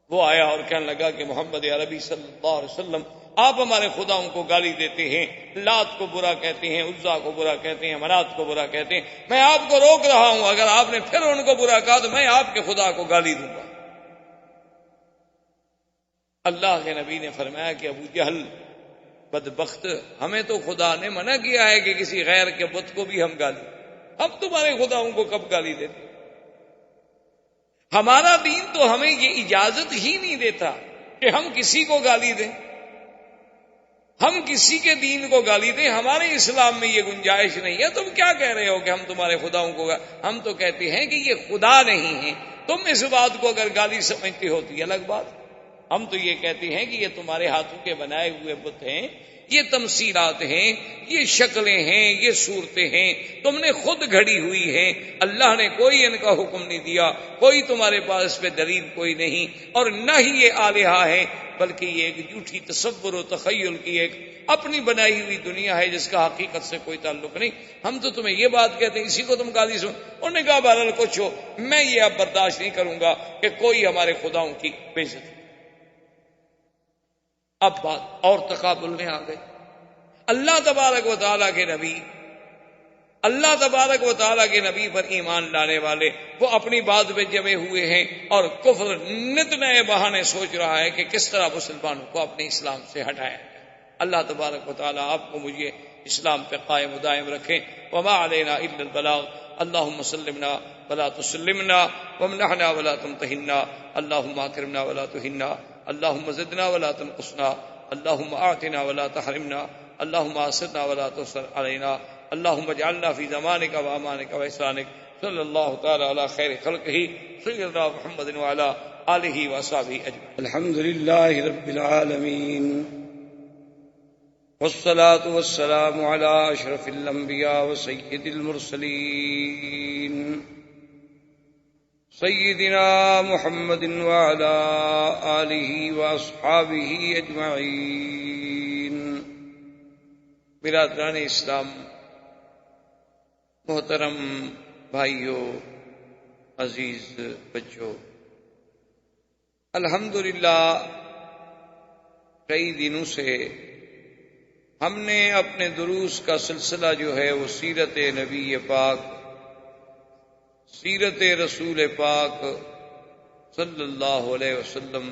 [SPEAKER 2] وہ آیا اور کہنے لگا کہ محمد عربی صلی اللہ علیہ وسلم آپ ہمارے خداؤں کو گالی دیتے ہیں, لات کو برا کہتے ہیں, عزا کو برا کہتے ہیں, منات کو برا کہتے ہیں. میں آپ کو روک رہا ہوں, اگر آپ نے پھر ان کو برا کہا تو میں آپ کے خدا کو گالی دوں گا. اللہ کے نبی نے فرمایا کہ ابو جہل بدبخت, ہمیں تو خدا نے منع کیا ہے کہ کسی غیر کے بت کو بھی ہم گالی, ہم تمہارے خداؤں کو کب گالی دیتے. ہمارا دین تو ہمیں یہ اجازت ہی نہیں دیتا کہ ہم کسی کو گالی دیں, ہم کسی کے دین کو گالی دیں. ہمارے اسلام میں یہ گنجائش نہیں ہے. تم کیا کہہ رہے ہو کہ ہم تمہارے خداؤں کو ہم تو کہتے ہیں کہ یہ خدا نہیں ہے. تم اس بات کو اگر گالی سمجھتے ہوتی الگ بات. ہم تو یہ کہتے ہیں کہ یہ تمہارے ہاتھوں کے بنائے ہوئے بت ہیں, یہ تمثیلات ہیں، یہ شکلیں ہیں، یہ صورتیں ہیں، تم نے خود گھڑی ہوئی ہیں، اللہ نے کوئی ان کا حکم نہیں دیا، کوئی تمہارے پاس اس پہ دلیل کوئی نہیں، اور نہ ہی یہ آلہہ ہیں، بلکہ یہ ایک جھوٹی تصور و تخیل کی ایک اپنی بنائی ہوئی دنیا ہے جس کا حقیقت سے کوئی تعلق نہیں۔ ہم تو تمہیں یہ بات کہتے ہیں، اسی کو تم گالی سن۔ انہوں نے کہا بہرحال کچھ ہو، میں یہ اب برداشت نہیں کروں گا کہ کوئی ہمارے خداؤں کی بے عزتی۔ اب بات اور تقابل میں آ گئے۔ اللہ تبارک و تعالیٰ کے نبی، اللہ تبارک و تعالیٰ کے نبی پر ایمان لانے والے وہ اپنی بات پہ جمے ہوئے ہیں، اور کفر نت نئے بہانے سوچ رہا ہے کہ کس طرح مسلمانوں کو اپنے اسلام سے ہٹایا جائے۔ اللہ تبارک و تعالیٰ آپ کو مجھے اسلام پہ قائم و دائم رکھیں۔ وما علینا الا البلاغ، اللہم سلمنا ولا تسلمنا، وامنحنا ولا تمتحنا، اللہم اکرمنا ولا تہنا، اللہم زدنا ولا تنقصنا، اللہم اعطنا ولا تحرمنا، اللہم آسرنا ولا تؤثر علینا، اللہم اجعلنا فی زمانک و امانک و احسانک، صلی اللہ تعالی علی خیر خلقہ سیدنا محمد وعلی آلہ وصحبہ اجمعین۔
[SPEAKER 3] الحمد للہ رب العالمین، والصلاة والسلام على اشرف الانبیاء وسید المرسلین، سیدنا محمد وعلى آلہ واصحابہ اجمعین۔
[SPEAKER 2] برادران اسلام، محترم بھائیوں، عزیز بچوں، الحمدللہ کئی دنوں سے ہم نے اپنے دروس کا سلسلہ جو ہے وہ سیرت نبی پاک، سیرت رسول پاک صلی اللہ علیہ وسلم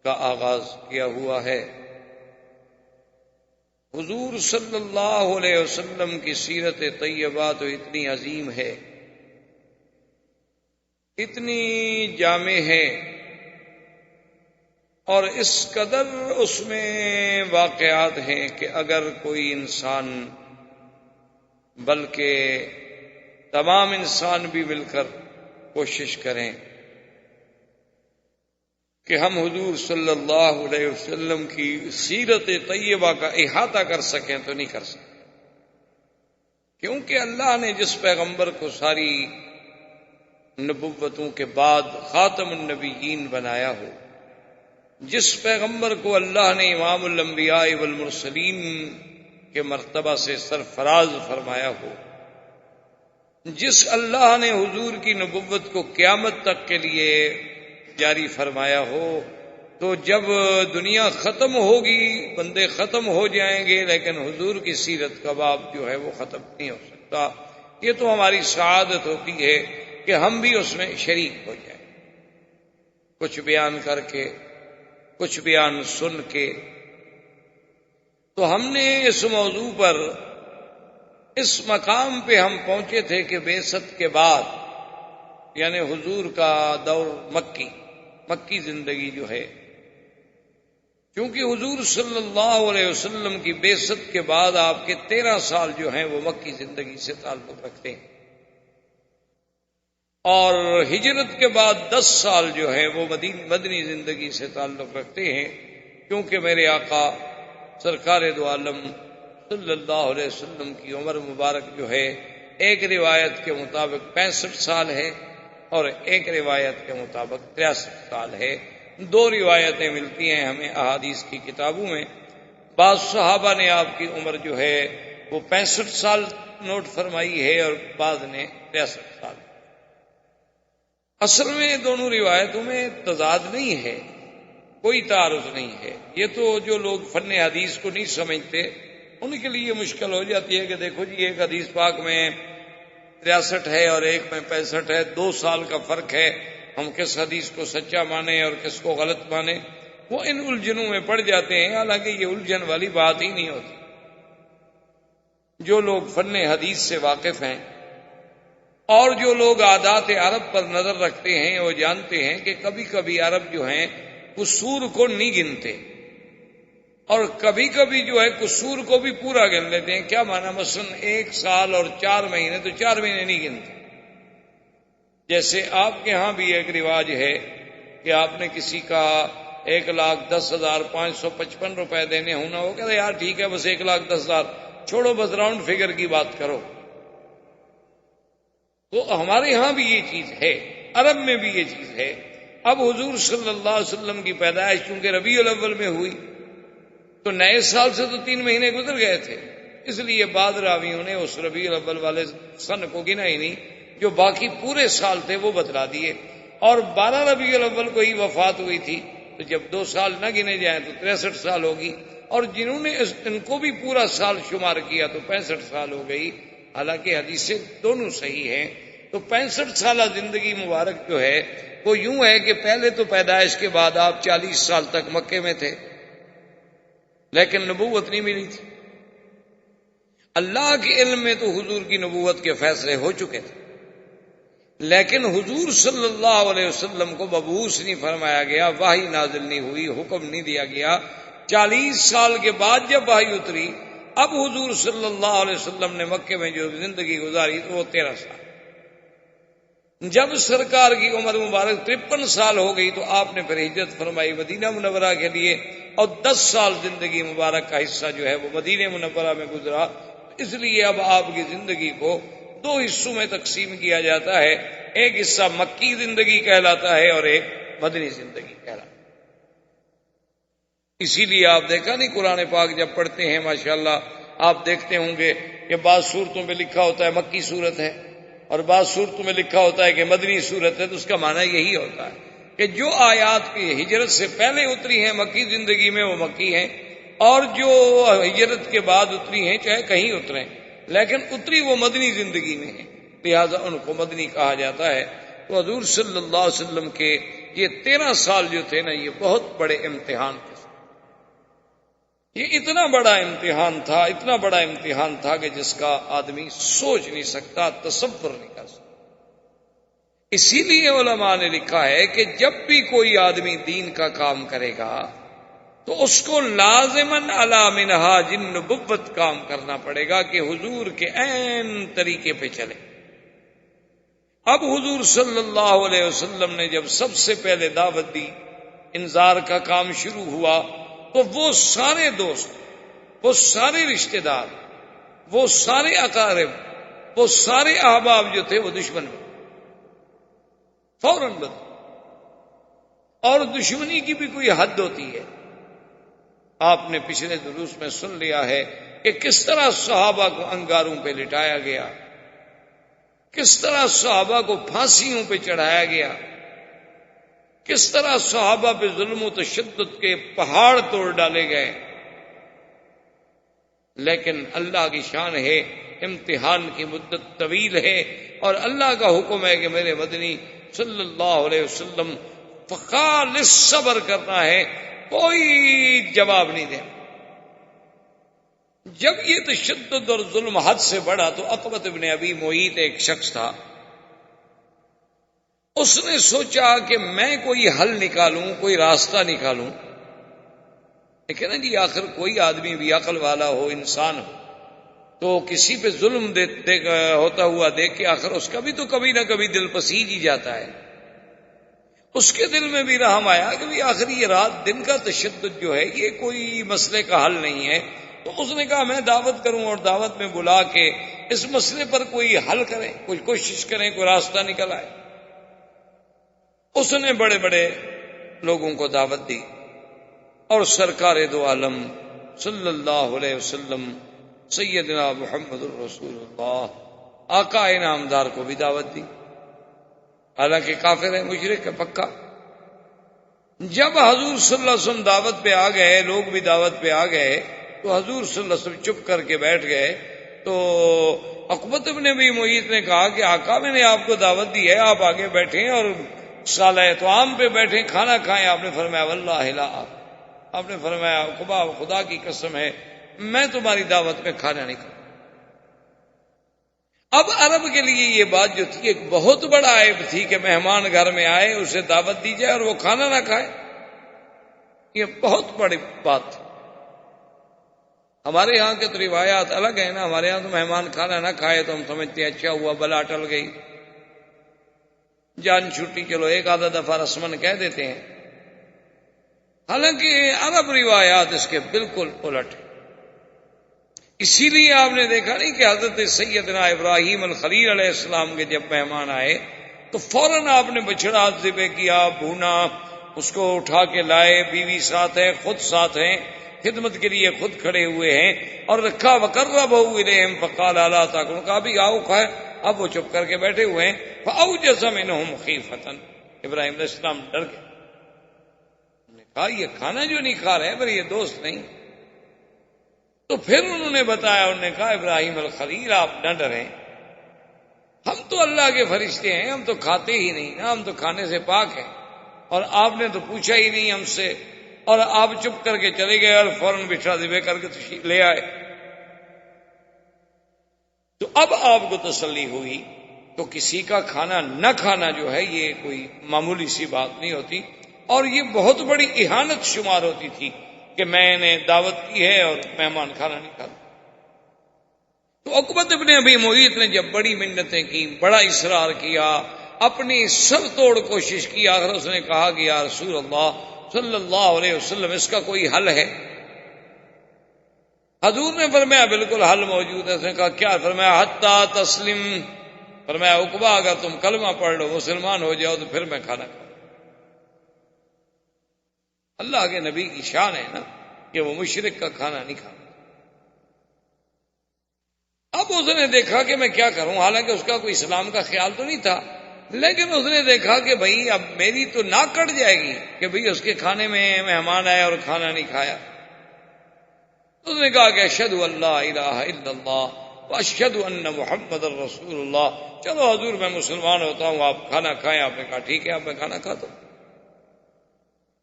[SPEAKER 2] کا آغاز کیا ہوا ہے۔ حضور صلی اللہ علیہ وسلم کی سیرت طیبہ تو اتنی عظیم ہے، اتنی جامع ہے، اور اس قدر اس میں واقعات ہیں کہ اگر کوئی انسان، بلکہ تمام انسان بھی مل کر کوشش کریں کہ ہم حضور صلی اللہ علیہ وسلم کی سیرت طیبہ کا احاطہ کر سکیں تو نہیں کر سکتے، کیونکہ اللہ نے جس پیغمبر کو ساری نبوتوں کے بعد خاتم النبیین بنایا ہو، جس پیغمبر کو اللہ نے امام الانبیاء والمرسلین کے مرتبہ سے سرفراز فرمایا ہو، جس اللہ نے حضور کی نبوت کو قیامت تک کے لیے جاری فرمایا ہو، تو جب دنیا ختم ہوگی، بندے ختم ہو جائیں گے، لیکن حضور کی سیرت کا باب جو ہے وہ ختم نہیں ہو سکتا۔ یہ تو ہماری سعادت ہوتی ہے کہ ہم بھی اس میں شریک ہو جائیں، کچھ بیان کر کے، کچھ بیان سن کے۔ تو ہم نے اس موضوع پر، اس مقام پہ ہم پہنچے تھے کہ بعثت کے بعد، یعنی حضور کا دور مکی زندگی جو ہے، کیونکہ حضور صلی اللہ علیہ وسلم کی بعثت کے بعد آپ کے 13 سال جو ہیں وہ مکی زندگی سے تعلق رکھتے ہیں، اور ہجرت کے بعد 10 سال جو ہیں وہ مدنی زندگی سے تعلق رکھتے ہیں، کیونکہ میرے آقا سرکار دو عالم صلی اللہ علیہ وسلم کی عمر مبارک جو ہے ایک روایت کے مطابق 65 سال ہے، اور ایک روایت کے مطابق 63 سال ہے۔ 2 روایتیں ملتی ہیں ہمیں احادیث کی کتابوں میں، بعض صحابہ نے آپ کی عمر جو ہے وہ 65 سال نوٹ فرمائی ہے، اور بعض نے 63 سال۔ اصل میں دونوں روایتوں میں تضاد نہیں ہے، کوئی تعارض نہیں ہے۔ یہ تو جو لوگ فن حدیث کو نہیں سمجھتے ان کے لیے مشکل ہو جاتی ہے کہ دیکھو جی ایک حدیث پاک میں 63 ہے اور ایک میں 65 ہے، 2 سال کا فرق ہے، ہم کس حدیث کو سچا مانیں اور کس کو غلط مانیں۔ وہ ان الجھنوں میں پڑ جاتے ہیں، حالانکہ یہ الجھن والی بات ہی نہیں ہوتی۔ جو لوگ فن حدیث سے واقف ہیں اور جو لوگ عادات عرب پر نظر رکھتے ہیں، وہ جانتے ہیں کہ کبھی کبھی عرب جو ہیں قصور کو نہیں گنتے، اور کبھی کبھی جو ہے قصور کو بھی پورا گن لیتے ہیں۔ کیا معنی؟ مثلا 1 سال اور 4 مہینے، تو 4 مہینے نہیں گنتے۔ جیسے آپ کے ہاں بھی ایک رواج ہے کہ آپ نے کسی کا 1,10,555 روپے دینے ہوں نا، وہ کہتے یار ٹھیک ہے بس 1,10,000 چھوڑو، بس راؤنڈ فگر کی بات کرو. تو ہمارے ہاں بھی یہ چیز ہے، عرب میں بھی یہ چیز ہے. اب حضور صلی اللہ علیہ وسلم کی پیدائش چونکہ ربیع الاول میں ہوئی تو نئے سال سے تو 3 مہینے گزر گئے تھے، اس لیے بعض راویوں نے اس ربیع الاول والے سن کو گنا ہی نہیں، جو باقی پورے سال تھے وہ بتلا دیے. اور 12 ربیع الاول کو ہی وفات ہوئی تھی، تو جب 2 سال نہ گنے جائیں تو 63 سال ہوگی. اور جنہوں نے ان کو بھی پورا سال شمار کیا تو 65 سال ہو گئی. حالانکہ حدیثیں دونوں صحیح ہیں. تو 65 سالہ زندگی مبارک جو ہے وہ یوں ہے کہ پہلے تو پیدائش کے بعد آپ 40 سال تک مکے میں تھے، لیکن نبوت نہیں ملی تھی. اللہ کے علم میں تو حضور کی نبوت کے فیصلے ہو چکے تھے، لیکن حضور صلی اللہ علیہ وسلم کو مبعوث نہیں فرمایا گیا، وحی نازل نہیں ہوئی، حکم نہیں دیا گیا. 40 سال کے بعد جب وحی اتری، اب حضور صلی اللہ علیہ وسلم نے مکے میں جو زندگی گزاری تو وہ 13 سال. جب سرکار کی عمر مبارک 53 سال ہو گئی تو آپ نے پھر ہجرت فرمائی مدینہ منورہ کے لیے، اور 10 سال زندگی مبارک کا حصہ جو ہے وہ مدینہ منورہ میں گزرا. اس لیے اب آپ کی زندگی کو 2 حصوں میں تقسیم کیا جاتا ہے، ایک حصہ مکی زندگی کہلاتا ہے اور ایک مدنی زندگی کہلاتا ہے. اسی لیے آپ دیکھا نہیں قرآن پاک جب پڑھتے ہیں ماشاءاللہ آپ دیکھتے ہوں گے کہ بعض صورتوں میں لکھا ہوتا ہے مکی صورت ہے اور بعض صورتوں میں لکھا ہوتا ہے کہ مدنی صورت ہے. تو اس کا معنی یہی ہوتا ہے کہ جو آیات کی ہجرت سے پہلے اتری ہیں مکی زندگی میں وہ مکی ہیں، اور جو ہجرت کے بعد اتری ہیں چاہے کہیں اتریں لیکن اتری وہ مدنی زندگی میں ہیں، لہذا ان کو مدنی کہا جاتا ہے. تو حضور صلی اللہ علیہ وسلم کے یہ 13 سال جو تھے نا یہ بہت بڑے امتحان تھے. یہ اتنا بڑا امتحان تھا، اتنا بڑا امتحان تھا کہ جس کا آدمی سوچ نہیں سکتا، تصور نہیں کر سکتا. اسی لیے علماء نے لکھا ہے کہ جب بھی کوئی آدمی دین کا کام کرے گا تو اس کو لازماً علی منہاج النبوت کام کرنا پڑے گا کہ حضور کے عین طریقے پہ چلے. اب حضور صلی اللہ علیہ وسلم نے جب سب سے پہلے دعوت دی، انذار کا کام شروع ہوا، تو وہ سارے دوست، وہ سارے رشتہ دار، وہ سارے اقارب، وہ سارے احباب جو تھے وہ دشمن بنے، فوراً بنے. اور دشمنی کی بھی کوئی حد ہوتی ہے. آپ نے پچھلے دروس میں سن لیا ہے کہ کس طرح صحابہ کو انگاروں پہ لٹایا گیا، کس طرح صحابہ کو پھانسیوں پہ چڑھایا گیا، کس طرح صحابہ پہ ظلم و تشدد کے پہاڑ توڑ ڈالے گئے. لیکن اللہ کی شان ہے، امتحان کی مدت طویل ہے، اور اللہ کا حکم ہے کہ میرے مدنی صلی اللہ علیہ وسلم خالص صبر کرنا ہے، کوئی جواب نہیں دینا. جب یہ تشدد اور ظلم حد سے بڑھا تو عقبۃ ابن ابی معیط ایک شخص تھا، اس نے سوچا کہ میں کوئی حل نکالوں، کوئی راستہ نکالوں. لیکن نا جی آخر کوئی آدمی بھی عقل والا ہو، انسان ہو، تو کسی پہ ظلم ہوتا ہوا دیکھ کے آخر اس کا بھی تو کبھی نہ کبھی دل پسیج ہی جاتا ہے. اس کے دل میں بھی رحم آیا کہ بھی آخر یہ رات دن کا تشدد جو ہے یہ کوئی مسئلے کا حل نہیں ہے. تو اس نے کہا میں دعوت کروں اور دعوت میں بلا کے اس مسئلے پر کوئی حل کریں، کوئی کوشش کریں، کوئی راستہ نکل آئے. اس نے بڑے بڑے لوگوں کو دعوت دی اور سرکار دو عالم صلی اللہ علیہ وسلم سیدنا محمد الرسول اللہ آقا انعامدار کو بھی دعوت دی، حالانکہ کافر ہے، مشرک ہے پکا. جب حضور صلی اللہ علیہ وسلم دعوت پہ آ گئے، لوگ بھی دعوت پہ آ گئے، تو حضور صلی اللہ علیہ وسلم چپ کر کے بیٹھ گئے. تو عقبۃ ابن ابی معیط نے کہا کہ آقا میں نے آپ کو دعوت دی ہے، آپ آگے بیٹھیں اور سالہ طعام پہ بیٹھیں، کھانا کھائیں. آپ نے فرمایا واللہ لا، آپ نے فرمایا خدا کی قسم ہے میں تمہاری دعوت میں کھانا نہیں کھاؤں. اب عرب کے لیے یہ بات جو تھی ایک بہت بڑا عیب تھی کہ مہمان گھر میں آئے، اسے دعوت دی جائے اور وہ کھانا نہ کھائے. یہ بہت بڑی بات تھی. ہمارے یہاں کے تو روایات الگ ہیں نا، ہمارے یہاں تو مہمان کھانا نہ کھائے تو ہم سمجھتے ہیں اچھا ہوا، بلا ٹل گئی، جان چھٹی، چلو ایک آدھا دفعہ رسمن کہہ دیتے ہیں.
[SPEAKER 3] حالانکہ عرب روایات اس کے بالکل الٹ ہیں۔ اسی لیے آپ نے دیکھا نہیں کہ حضرت سیدنا ابراہیم الخلیل علیہ السلام کے جب مہمان آئے تو فوراً آپ نے بچڑا ذبح کیا، بھونا، اس کو اٹھا کے لائے، بیوی ساتھ ہے، خود ساتھ ہیں، خدمت کے لیے خود کھڑے ہوئے ہیں، اور رکھا وقربہ الیہم فقال الا تاکلون، کہا بھی آؤ کھائے۔ اب وہ چپ کر کے بیٹھے ہوئے ہیں۔ فاوجس منہم خیفۃ، ابراہیم علیہ السلام ڈر گئے، انہوں نے کہا یہ کھانا جو نہیں کھا رہے پر یہ دوست نہیں۔ تو پھر انہوں نے بتایا، انہوں نے کہا ابراہیم الخلیل آپ نہ ڈریں، ہم تو اللہ کے فرشتے ہیں، ہم تو کھاتے ہی نہیں نا، ہم تو کھانے سے پاک ہیں، اور آپ نے تو پوچھا ہی نہیں ہم سے، اور آپ چپ کر کے چلے گئے اور فوراً بچھڑا ذبح کر کے تشریف لے آئے۔ تو اب آپ کو تسلی ہوئی۔ تو کسی کا کھانا نہ کھانا جو ہے یہ کوئی معمولی سی بات نہیں ہوتی، اور یہ بہت بڑی اہانت شمار ہوتی تھی کہ میں نے دعوت کی ہے اور مہمان کھانا نہیں کھاتا۔ تو عقبۃ ابن ابی معیط نے جب بڑی منتیں کی، بڑا اصرار کیا، اپنی سر توڑ کوشش کی، آخر اس نے کہا کہ یا رسول اللہ صلی اللہ علیہ وسلم اس کا کوئی حل ہے؟ حضور نے فرمایا بالکل حل موجود ہے۔ اس نے کہا کیا؟ فرمایا حتی تسلم، فرمایا عقبہ اگر تم کلمہ پڑھ لو، مسلمان ہو جاؤ تو پھر میں کھانا کھاؤں۔ اللہ کے نبی کی شان ہے نا کہ وہ مشرک کا کھانا نہیں کھانا۔ اب اس نے دیکھا کہ میں کیا کروں، حالانکہ اس کا کوئی اسلام کا خیال تو نہیں تھا، لیکن اس نے دیکھا کہ بھئی اب میری تو ناک کٹ جائے گی کہ بھئی اس کے کھانے میں مہمان آئے اور کھانا نہیں کھایا۔ اس نے کہا کہ اشہد ان لا الہ الا اللہ واشہد ان محمد رسول اللہ، چلو حضور میں مسلمان ہوتا ہوں، آپ کھانا کھائیں۔ آپ نے کہا ٹھیک ہے، اب میں کھانا کھاتا ہوں۔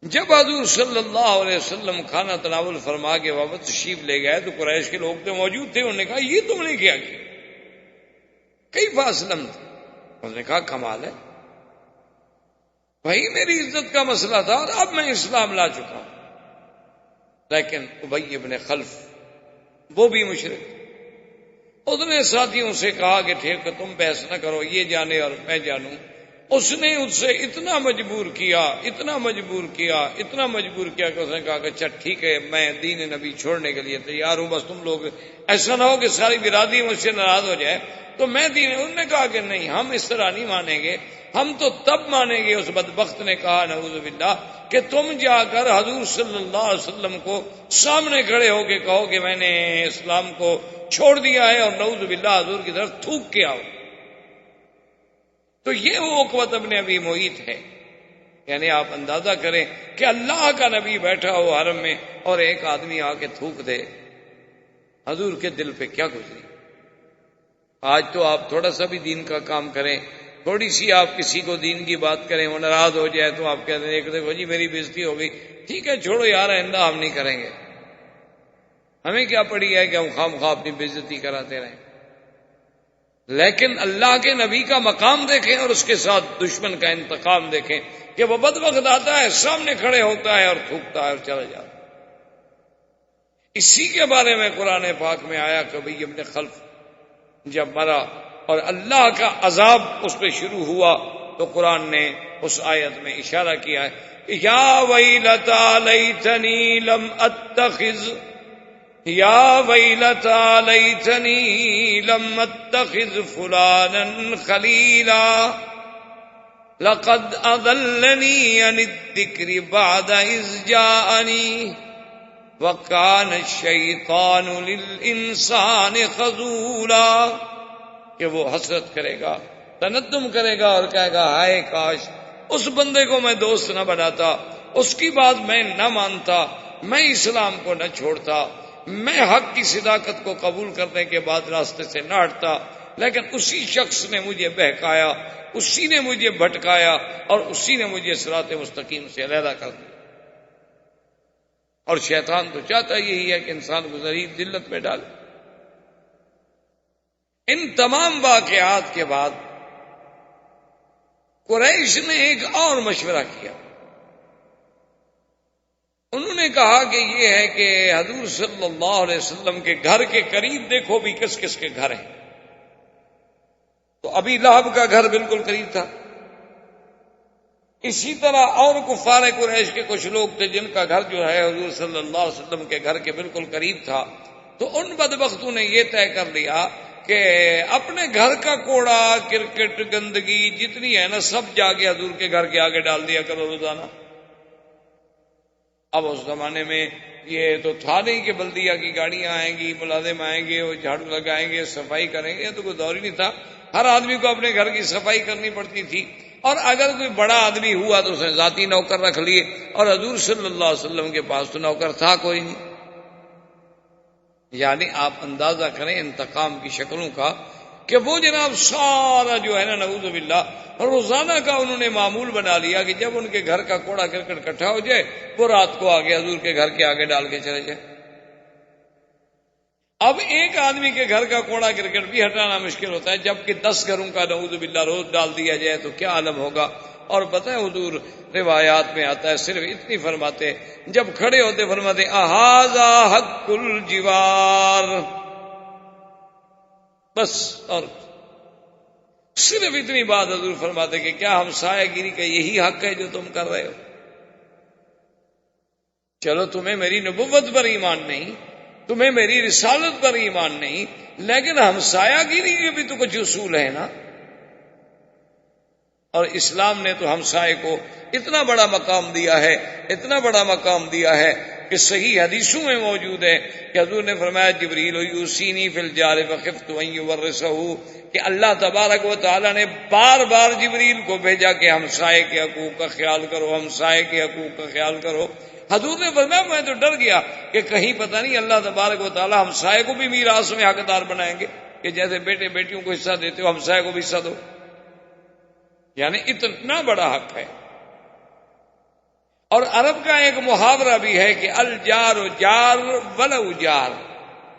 [SPEAKER 3] جب حضور صلی اللہ علیہ وسلم کھانا تناول فرما کے واپس تشریف لے گئے تو قریش کے لوگ تو موجود تھے، انہوں نے کہا یہ تم نے کیا کیا؟ کیف اسلمت؟ انہوں نے کہا کمال ہے، بھائی میری عزت کا مسئلہ تھا اور اب میں اسلام لا چکا ہوں۔ لیکن ابی ابن خلف وہ بھی مشرک، اس نے ساتھیوں سے کہا کہ ٹھیک ہے تم بحث نہ کرو، یہ جانے اور میں جانوں۔ اس نے اس سے اتنا مجبور کیا، اتنا مجبور کیا، اتنا مجبور کیا کہ اس نے کہا کہ اچھا ٹھیک ہے میں دین نبی چھوڑنے کے لیے تیار ہوں، بس تم لوگ ایسا نہ ہو کہ ساری برادری مجھ سے ناراض ہو جائے تو میں دین۔ انہوں نے کہا کہ نہیں، ہم اس طرح نہیں مانیں گے، ہم تو تب مانیں گے۔ اس بدبخت نے کہا نعوذ باللہ کہ تم جا کر حضور صلی اللہ علیہ وسلم کو سامنے کھڑے ہو کے کہو کہ میں نے اسلام کو چھوڑ دیا ہے اور نعوذ باللہ حضور کی طرف تھوک کے آؤ۔ تو یہ وہ عقبۃ ابن ابی معیط ہے، یعنی آپ اندازہ کریں کہ اللہ کا نبی بیٹھا ہو حرم میں اور ایک آدمی آ کے تھوک دے، حضور کے دل پہ کیا گزری۔ آج تو آپ تھوڑا سا بھی دین کا کام کریں، تھوڑی سی آپ کسی کو دین کی بات کریں، وہ ناراض ہو جائے تو آپ کہتے ہیں دیکھو جی میری بےزتی ہو گئی، ٹھیک ہے چھوڑو یار آئندہ ہم نہیں کریں گے، ہمیں کیا پڑی ہے کہ ہم خام خواہ اپنی بےزتی کراتے رہیں۔ لیکن اللہ کے نبی کا مقام دیکھیں اور اس کے ساتھ دشمن کا انتقام دیکھیں کہ وہ بدبخت آتا ہے، سامنے کھڑے ہوتا ہے اور تھوکتا ہے اور چلا جاتا ہے۔ اسی کے بارے میں قرآن پاک میں آیا کہ ابی ابن خلف جب مرا اور اللہ کا عذاب اس پہ شروع ہوا تو قرآن نے اس آیت میں اشارہ کیا ہے یا ویلتا لیتنی لم اتخذ، یا ویلتا لیتنی لم اتخذ فلانا خلیلا لقد اضلنی عن الذکر بعد اذ جاءنی وَكَانَ الشَّيْطَانُ لِلْإِنسَانِ خَذُولًا، کہ وہ حسرت کرے گا، تندم کرے گا اور کہے گا ہائے کاش اس بندے کو میں دوست نہ بناتا، اس کی بات میں نہ مانتا، میں اسلام کو نہ چھوڑتا، میں حق کی صداقت کو قبول کرنے کے بعد راستے سے نہ ہٹتا، لیکن اسی شخص نے مجھے بہکایا، اسی نے مجھے بھٹکایا اور اسی نے مجھے صراط مستقیم سے علیحدہ کر دیا۔ اور شیطان تو چاہتا یہی ہے کہ انسان کو ذلیل ذلت میں ڈالے۔ ان تمام واقعات کے بعد قریش نے ایک اور مشورہ کیا، انہوں نے کہا کہ یہ ہے کہ حضور صلی اللہ علیہ وسلم کے گھر کے قریب دیکھو بھی کس کس کے گھر ہیں۔ تو ابی لہب کا گھر بالکل قریب تھا،
[SPEAKER 2] اسی طرح اور کفار قریش کے کچھ لوگ تھے جن کا گھر جو ہے حضور صلی اللہ علیہ وسلم کے گھر کے بالکل قریب تھا، تو ان بدبختوں نے یہ طے کر لیا کہ اپنے گھر کا کوڑا کرکٹ گندگی جتنی ہے نا سب جا کے حضور کے گھر کے آگے ڈال دیا کرو روزانہ۔ اب اس زمانے میں یہ تو تھا نہیں کہ بلدیہ کی گاڑیاں آئیں گی، ملازم آئیں گے، وہ جھاڑو لگائیں گے، صفائی کریں گے، یہ تو کوئی دور ہی نہیں تھا۔ ہر آدمی کو اپنے گھر کی صفائی کرنی پڑتی تھی، اور اگر کوئی بڑا آدمی ہوا تو اس نے ذاتی نوکر رکھ لیے، اور حضور صلی اللہ علیہ وسلم کے پاس تو نوکر تھا کوئی نہیں۔ یعنی آپ اندازہ کریں انتقام کی شکلوں کا کہ وہ جناب سارا جو ہے نا نعوذ باللہ روزانہ کا انہوں نے معمول بنا لیا کہ جب ان کے گھر کا کوڑا کرکٹ اکٹھا ہو جائے وہ رات کو آگے حضور کے گھر کے آگے ڈال کے چلے جائے۔ اب ایک آدمی کے گھر کا کوڑا کرکٹ بھی ہٹانا مشکل ہوتا ہے، جبکہ 10 گھروں کا نعوذ باللہ روز ڈال دیا جائے تو کیا عالم ہوگا۔ اور پتہ ہے حضور روایات میں آتا ہے صرف اتنی فرماتے، جب کھڑے ہوتے فرماتے اہذا حق الجوار، بس، اور صرف اتنی بات حضور فرماتے کہ کیا ہمسایہ گیری کا یہی حق ہے جو تم کر رہے ہو؟ چلو تمہیں میری نبوت پر ایمان نہیں، تمہیں میری رسالت پر ایمان نہیں، لیکن ہمسایہ گیری کے بھی تو کچھ اصول ہے نا۔ اور اسلام نے تو ہمسائے کو اتنا بڑا مقام دیا ہے، اتنا بڑا مقام دیا ہے کہ صحیح حدیثوں میں موجود ہے کہ حضور نے فرمایا جبریل یوصینی فی الجار فخفت ان یورثہ، کہ اللہ تبارک و تعالی نے بار بار جبریل کو بھیجا کہ ہمسائے کے حقوق کا خیال کرو، ہمسائے کے حقوق کا خیال کرو۔ حضور نے فرمایا میں تو ڈر گیا کہ کہیں پتہ نہیں اللہ تبارک و تعالی ہمسائے کو بھی میراث میں حقدار بنائیں گے کہ جیسے بیٹے بیٹیوں کو حصہ دیتے ہو ہمسائے کو بھی حصہ دو، یعنی اتنا بڑا حق ہے۔ اور عرب کا ایک محاورہ بھی ہے کہ الجار جار ولو جار،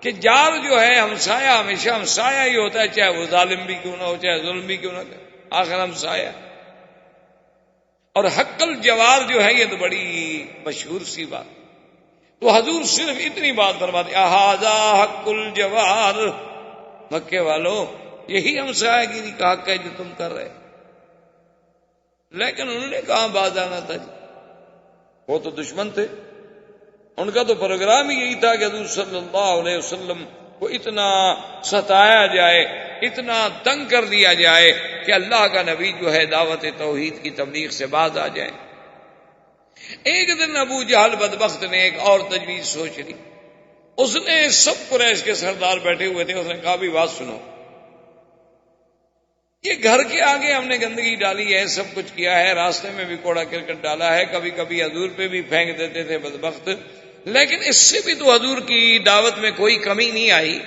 [SPEAKER 2] کہ جار جو ہے ہمسایہ ہمیشہ ہمسایہ ہی ہوتا ہے، چاہے وہ ظالم بھی کیوں نہ ہو، چاہے ظلم بھی کیوں نہ کرے، آخر ہمسایہ۔ اور حق الجوار جو ہے یہ تو بڑی مشہور سی بات، تو حضور صرف اتنی بات فرماتے اہذا حق الجوار، مکے والوں یہی ہمسایہ گیری کا حق ہے جو تم کر رہے۔ لیکن انہوں نے کہاں باز آنا تھا جی، وہ تو دشمن تھے، ان کا تو پروگرام ہی یہی تھا کہ حضور صلی اللہ علیہ وسلم کو اتنا ستایا جائے، اتنا تنگ کر دیا جائے کہ اللہ کا نبی جو ہے دعوت توحید کی تبلیغ سے باز آ جائے۔ ایک دن ابو جہل بدبخت نے ایک اور تجویز سوچ لی، اس نے سب قریش کے سردار بیٹھے ہوئے تھے، اس نے کہا بھی بات سنو، یہ گھر کے آگے ہم نے گندگی ڈالی ہے، سب کچھ کیا ہے، راستے میں بھی کوڑا کرکٹ ڈالا ہے، کبھی کبھی حضور پہ بھی پھینک دیتے تھے بدبخت، لیکن اس سے بھی تو حضور کی دعوت میں کوئی کمی نہیں آئی،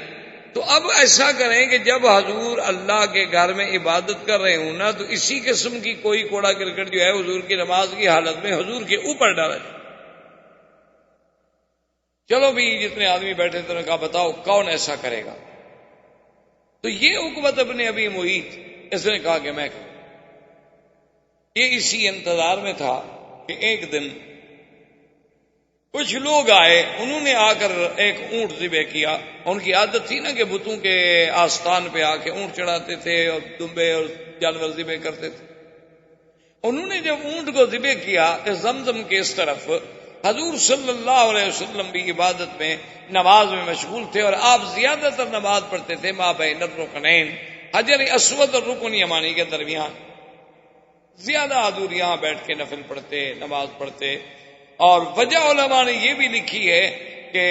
[SPEAKER 2] تو اب ایسا کریں کہ جب حضور اللہ کے گھر میں عبادت کر رہے ہوں نا تو اسی قسم کی کوئی کوڑا کرکٹ جو ہے حضور کی نماز کی حالت میں حضور کے اوپر ڈالا جائے۔ چلو بھی جتنے آدمی بیٹھے تھے نے کہا بتاؤ کون ایسا کرے گا؟ تو یہ عقبۃ ابن ابی معیط اس نے کہا کہ میں کروں۔ یہ اسی انتظار میں تھا کہ ایک دن کچھ لوگ آئے، انہوں نے آ کر ایک اونٹ ذبح کیا، ان کی عادت تھی نا کہ بتوں کے آستان پہ آ کے اونٹ چڑھاتے تھے اور دمبے اور جانور ذبح کرتے تھے۔ انہوں نے جب اونٹ کو ذبح کیا تو زمزم کے اس طرف حضور صلی اللہ علیہ وسلم بھی عبادت میں نماز میں مشغول تھے، اور آپ زیادہ تر نماز پڑھتے تھے ما بین الرکنین، حجر اسود اور رکن یمانی کے درمیان، زیادہ حضور یہاں بیٹھ کے نفل پڑھتے، نماز پڑھتے۔ اور وجہ علماء نے یہ بھی لکھی ہے کہ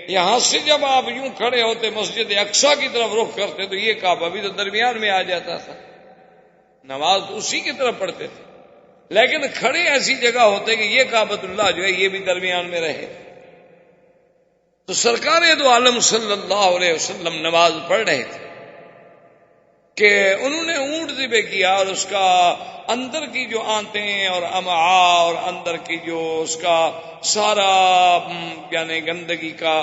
[SPEAKER 2] یہاں سے جب آپ یوں کھڑے ہوتے مسجد اقصیٰ کی طرف رخ کرتے تو یہ کعبہ بھی تو درمیان میں آ جاتا تھا، نماز اسی کی طرف پڑھتے تھے، لیکن کھڑے ایسی جگہ ہوتے کہ یہ کعبۃ اللہ جو ہے یہ بھی درمیان میں رہے۔ تو سرکار دو عالم صلی اللہ علیہ وسلم نماز پڑھ رہے تھے کہ انہوں نے اونٹ ذبح کیا، اور اس کا اندر کی جو آنتیں اور امعاء اور اندر کی جو اس کا سارا یعنی گندگی کا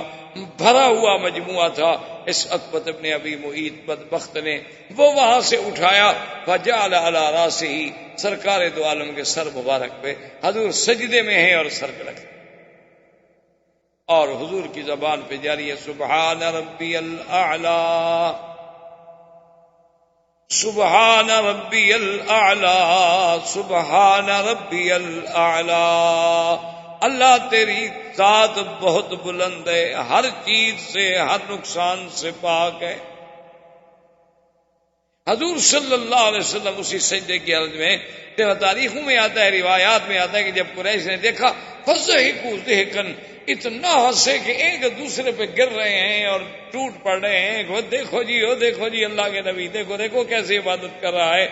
[SPEAKER 2] بھرا ہوا مجموعہ تھا، اس عقبۃ ابن ابی معیط بدبخت نے وہ وہاں سے اٹھایا، فجعل علی راسہ، سرکار دو عالم کے سر مبارک پہ حضور سجدے میں ہیں اور سر پہ رکھے، اور حضور کی زبان پہ جاری ہے سبحان ربی الاعلی، سبحان ربی الاعلی، سبحان ربی الاعلی، اللہ تیری ذات بہت بلند ہے، ہر چیز سے، ہر نقصان سے پاک ہے۔ حضور صلی اللہ علیہ وسلم اسی سجدے کی حالت میں، تاریخوں میں آتا ہے، روایات میں آتا ہے کہ جب قریش نے دیکھا فضحکوا ضحکا، اتنا ہنسے کہ ایک دوسرے پہ گر رہے ہیں اور ٹوٹ پڑ رہے ہیں، وہ دیکھو جی، وہ دیکھو جی اللہ کے نبی، دیکھو دیکھو کیسے عبادت کر رہا ہے،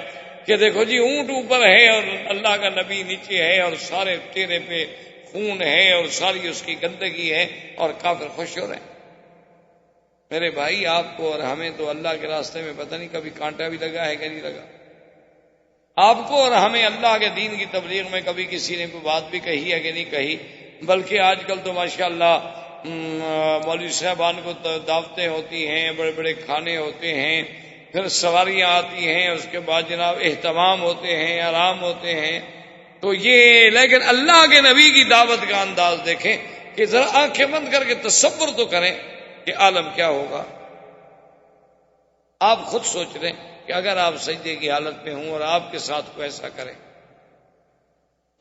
[SPEAKER 2] کہ دیکھو جی اونٹ اوپر ہے اور اللہ کا نبی نیچے ہے، اور سارے چہرے پہ خون ہے اور ساری اس کی گندگی ہے، اور کافر خوش ہو رہے ہیں۔ میرے بھائی، آپ کو اور ہمیں تو اللہ کے راستے میں پتہ نہیں کبھی کانٹا بھی لگا ہے کہ نہیں لگا۔ آپ کو اور ہمیں اللہ کے دین کی تبلیغ میں کبھی کسی نے کوئی بات بھی کہی ہے کہ نہیں کہی، بلکہ آج کل تو ماشاءاللہ مولوی صاحبان کو دعوتیں ہوتی ہیں، بڑے بڑے کھانے ہوتے ہیں، پھر سواریاں آتی ہیں، اس کے بعد جناب اہتمام ہوتے ہیں، آرام ہوتے ہیں، تو یہ، لیکن اللہ کے نبی کی دعوت کا انداز دیکھیں کہ ذرا آنکھیں بند کر کے تصور تو کریں کہ عالم کیا ہوگا۔ آپ خود سوچ رہے ہیں کہ اگر آپ سجدے کی حالت میں ہوں اور آپ کے ساتھ کوئی ایسا کرے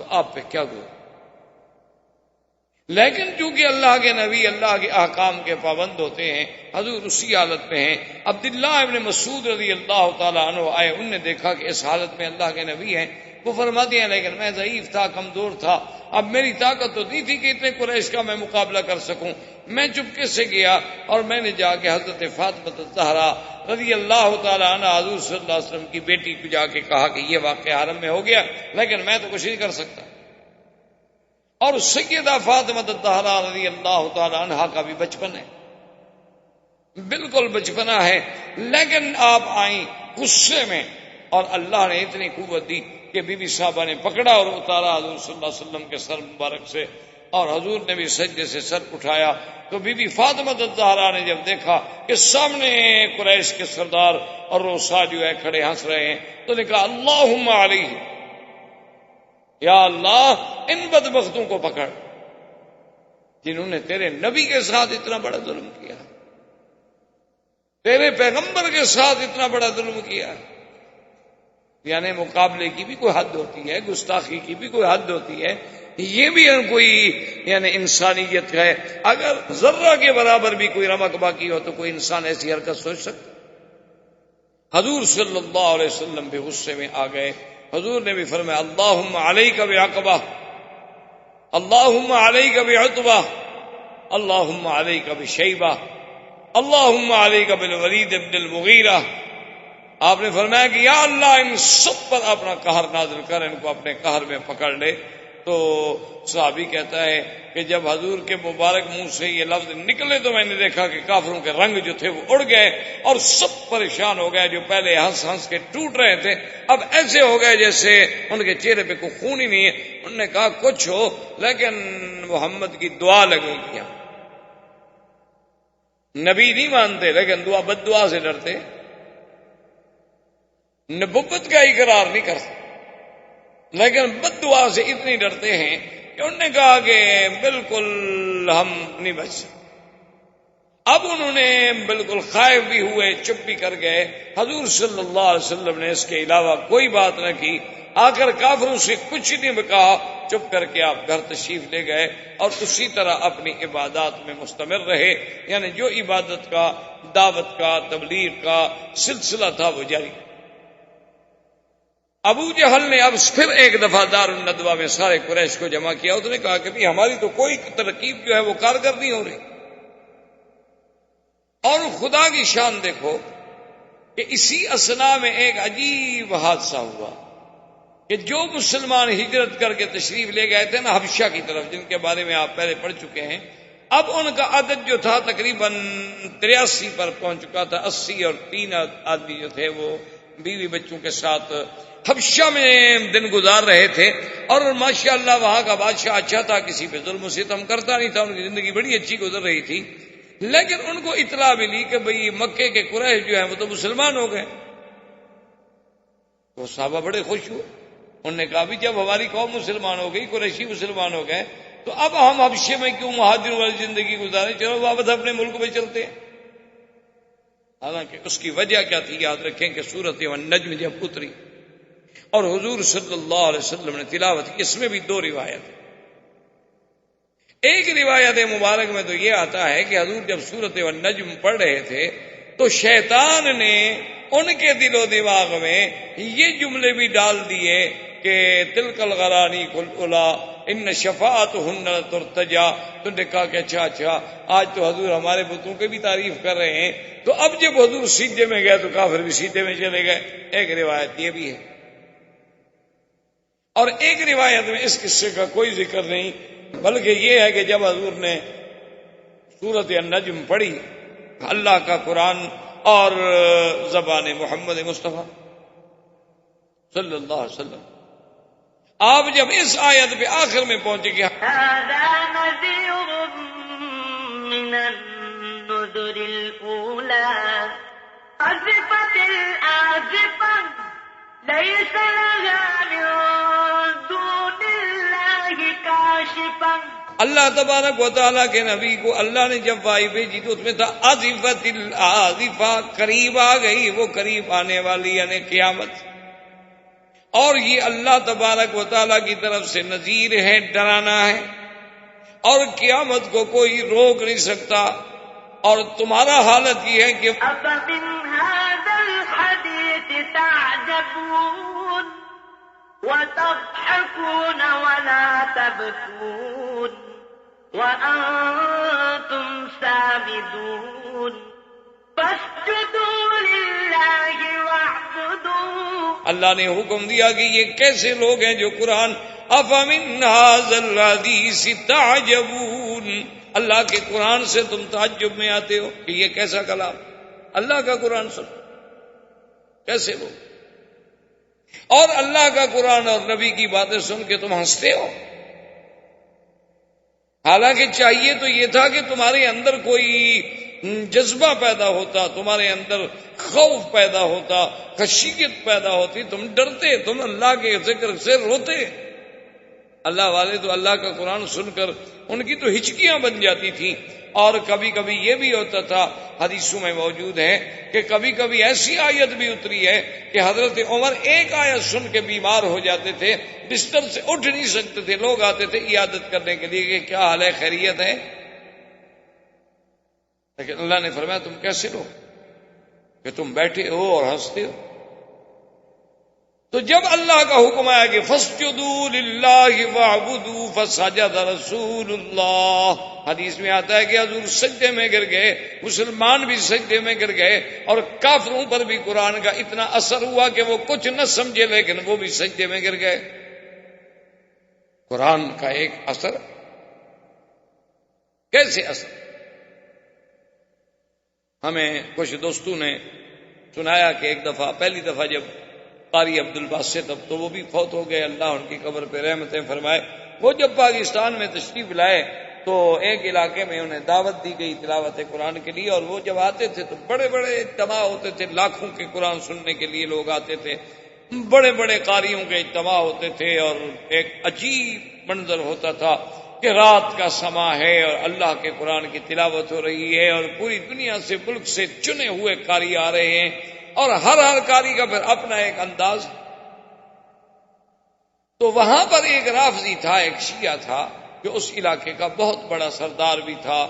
[SPEAKER 2] تو آپ پہ کیا گزرے۔ لیکن چونکہ اللہ کے نبی اللہ کے احکام کے پابند ہوتے ہیں، حضور اسی حالت میں ہیں۔ عبداللہ ابن مسعود رضی اللہ تعالیٰ عنہ آئے، انہوں نے دیکھا کہ اس حالت میں اللہ کے نبی ہیں، وہ فرماتے ہیں لیکن میں ضعیف تھا، کمزور تھا، اب میری طاقت تو نہیں تھی کہ اتنے قریش کا میں مقابلہ کر سکوں۔ میں چپکے سے گیا اور میں نے جا کے حضرت فاطمہ الزہرا رضی اللہ تعالیٰ عنہ حضور صلی اللہ علیہ وسلم کی بیٹی کو جا کے کہا کہ یہ واقعہ حرم میں ہو گیا، لیکن میں تو کچھ نہیں کر سکتا۔ اور سیدہ فاطمہ الزہرا رضی اللہ تعالیٰ عنہ کا بھی بچپن ہے، بالکل بچپنا ہے، لیکن آپ آئیں غصے میں، اور اللہ نے اتنی قوت دی کہ بی بی صاحبہ نے پکڑا اور اتارا حضور صلی اللہ علیہ وسلم کے سر مبارک سے، اور حضور نے بھی سجدے سے سر اٹھایا۔ تو بی بی فاطمہ الزہرا نے جب دیکھا کہ سامنے قریش کے سردار اور روسا جو ہے کھڑے ہنس رہے ہیں، تو نے کہا اللہم علیہ، یا اللہ ان بدبختوں کو پکڑ جنہوں نے تیرے نبی کے ساتھ اتنا بڑا ظلم کیا، تیرے پیغمبر کے ساتھ اتنا بڑا ظلم کیا۔ یعنی مقابلے کی بھی کوئی حد ہوتی ہے، گستاخی کی بھی کوئی حد ہوتی ہے، یہ بھی کوئی یعنی انسانیت ہے۔ اگر ذرہ کے برابر بھی کوئی رمق باقی ہو تو کوئی انسان ایسی حرکت سوچ سکتا؟ حضور صلی اللہ علیہ وسلم بھی غصے میں آ گئے۔ حضور نے بھی فرمایا اللہم علیک بعقبہ، اللہم علیک بعتبہ، اللہم علیک بشیبہ، اللہم علیک بالولید بن المغیرہ۔ آپ نے فرمایا کہ یا اللہ ان سب پر اپنا قہر نازل کر، ان کو اپنے قہر میں پکڑ لے۔ تو صحابی کہتا ہے کہ جب حضور کے مبارک منہ سے یہ لفظ نکلے تو میں نے دیکھا کہ کافروں کے رنگ جو تھے وہ اڑ گئے اور سب پریشان ہو گئے۔ جو پہلے ہنس ہنس کے ٹوٹ رہے تھے اب ایسے ہو گئے جیسے ان کے چہرے پہ کوئی خون ہی نہیں ہے۔ انہوں نے کہا کچھ ہو لیکن محمد کی دعا لگے گی۔ نبی نہیں مانتے لیکن دعا بد دعا سے ڈرتے، نبوت کا اقرار نہیں کرتے لیکن بد دعا سے اتنی ڈرتے ہیں کہ انہوں نے کہا کہ بالکل ہم نہیں بچ سکتے۔ اب انہوں نے بالکل خائف بھی ہوئے، چپ بھی کر گئے۔ حضور صلی اللہ علیہ وسلم نے اس کے علاوہ کوئی بات نہ کی۔ آخر کافروں سے کچھ نہیں کہا، چپ کر کے آپ گھر تشریف لے گئے اور اسی طرح اپنی عبادات میں مستمر رہے، یعنی جو عبادت کا، دعوت کا، تبلیغ کا سلسلہ تھا وہ جاری۔ ابو جہل نے اب پھر ایک دفعہ دار الندوہ میں سارے قریش کو جمع کیا۔ اس نے کہا کہ بھی ہماری تو کوئی ترکیب جو ہے وہ کارگر نہیں ہو رہی۔ اور خدا کی شان دیکھو کہ اسی اثنا میں ایک عجیب حادثہ ہوا کہ جو مسلمان ہجرت کر کے تشریف لے گئے تھے نا حبشہ کی طرف، جن کے بارے میں آپ پہلے پڑھ چکے ہیں، اب ان کا عدد جو تھا تقریباً 83 پر پہنچ چکا تھا۔ 80 اور 3 آدمی جو تھے وہ بیوی بچوں کے ساتھ حبشہ میں دن گزار رہے تھے، اور ماشاءاللہ وہاں کا بادشاہ اچھا تھا، کسی پہ ظلم و ستم کرتا نہیں تھا، ان کی زندگی بڑی اچھی گزر رہی تھی۔ لیکن ان کو اطلاع ملی کہ بھئی مکے کے قریش جو ہیں وہ تو مسلمان ہو گئے۔ وہ صحابہ بڑے خوش ہوئے، انہوں نے کہا بھی جب ہماری قوم مسلمان ہو گئی، قریشی مسلمان ہو گئے، تو اب ہم حبشے میں کیوں مہاجروں والی زندگی گزاریں، چلو واپس اپنے ملک میں چلتے ہیں۔ حالانکہ اس کی وجہ کیا تھی یاد رکھیں کہ سورۃ النجم جب اتری اور حضور صلی اللہ علیہ وسلم نے تلاوت کی، اس میں بھی دو روایت ہیں۔ ایک روایت مبارک میں تو یہ آتا ہے کہ حضور جب سورۃ النجم پڑھ رہے تھے تو شیطان نے ان کے دل و دماغ میں یہ جملے بھی ڈال دیے کہ تلک الغرانی کلا ان شفاعتہن ترتجا۔ تو نے کہا کہ اچھا آج تو حضور ہمارے بتوں کی بھی تعریف کر رہے ہیں، تو اب جب حضور سیدھے میں گئے تو کافر بھی سیدھے میں چلے گئے۔ ایک روایت یہ بھی ہے، اور ایک روایت میں اس قصے کا کوئی ذکر نہیں، بلکہ یہ ہے کہ جب حضور نے سورۃ النجم پڑھی، اللہ کا قرآن اور زبان محمد مصطفیٰ صلی اللہ علیہ وسلم، آپ جب اس آیت پہ آخر میں پہنچے کہ
[SPEAKER 4] هذا نذير من النذر الأولى أزفت الآزفة ليس لها من دون الله كاشفة۔
[SPEAKER 2] اللہ تبارک و تعالیٰ کے نبی کو اللہ نے جب وحی بھیجی تو اس میں تھا آزفت الآزفہ، قریب آ گئی، وہ قریب آنے والی یعنی قیامت، اور یہ اللہ تبارک و تعالیٰ کی طرف سے نذیر ہے، ڈرانا ہے، اور قیامت کو کوئی روک نہیں سکتا۔ اور تمہارا حالت یہ ہے کہ
[SPEAKER 4] أفمن هذا الحديث تعجبون وتضحكون ولا تبكون وأنتم سامدون فاسجدوا لله واعبدوا۔
[SPEAKER 2] اللہ نے حکم دیا کہ یہ کیسے لوگ ہیں جو قرآن افمن ھذا الحدیث تعجبون، اللہ کے قرآن سے تم تعجب میں آتے ہو کہ یہ کیسا کلام، اللہ کا قرآن سن کیسے لوگ، اور اللہ کا قرآن اور نبی کی باتیں سن کے تم ہنستے ہو۔ حالانکہ چاہیے تو یہ تھا کہ تمہارے اندر کوئی جذبہ پیدا ہوتا، تمہارے اندر خوف پیدا ہوتا، خشیت پیدا ہوتی، تم ڈرتے، تم اللہ کے ذکر سے روتے۔ اللہ والے تو اللہ کا قرآن سن کر ان کی تو ہچکیاں بن جاتی تھیں، اور کبھی کبھی یہ بھی ہوتا تھا، حدیثوں میں موجود ہے کہ کبھی کبھی ایسی آیت بھی اتری ہے کہ حضرت عمر ایک آیت سن کے بیمار ہو جاتے تھے، بستر سے اٹھ نہیں سکتے تھے، لوگ آتے تھے عیادت کرنے کے لیے کہ کیا حال ہے، خیریت ہے؟ لیکن اللہ نے فرمایا تم کیسے لو کہ تم بیٹھے ہو اور ہنستے ہو؟ تو جب اللہ کا حکم آیا کہ فَاسْجُدُوا لِلَّهِ وَاعْبُدُوا فَسَجَدَ رَسُولُ اللَّهِ، حدیث میں آتا ہے کہ حضور سجدے میں گر گئے، مسلمان بھی سجدے میں گر گئے، اور کافروں پر بھی قرآن کا اتنا اثر ہوا کہ وہ کچھ نہ سمجھے لیکن وہ بھی سجدے میں گر گئے۔ قرآن کا ایک اثر، کیسے اثر؟ ہمیں کچھ دوستوں نے سنایا کہ ایک دفعہ، پہلی دفعہ جب قاری عبد الباسط، اب تو وہ بھی فوت ہو گئے، اللہ ان کی قبر پہ رحمتیں فرمائے، وہ جب پاکستان میں تشریف لائے تو ایک علاقے میں انہیں دعوت دی گئی تلاوت قرآن کے لیے، اور وہ جب آتے تھے تو بڑے بڑے اجتماع ہوتے تھے، لاکھوں کے قرآن سننے کے لیے لوگ آتے تھے، بڑے بڑے قاریوں کے اجتماع ہوتے تھے، اور ایک عجیب منظر ہوتا تھا کہ رات کا سما ہے اور اللہ کے قرآن کی تلاوت ہو رہی ہے، اور پوری دنیا سے، ملک سے چنے ہوئے قاری آ رہے ہیں، اور ہر قاری کا پھر اپنا ایک انداز۔ تو وہاں پر ایک رافضی تھا، ایک شیعہ تھا، جو اس علاقے کا بہت بڑا سردار بھی تھا،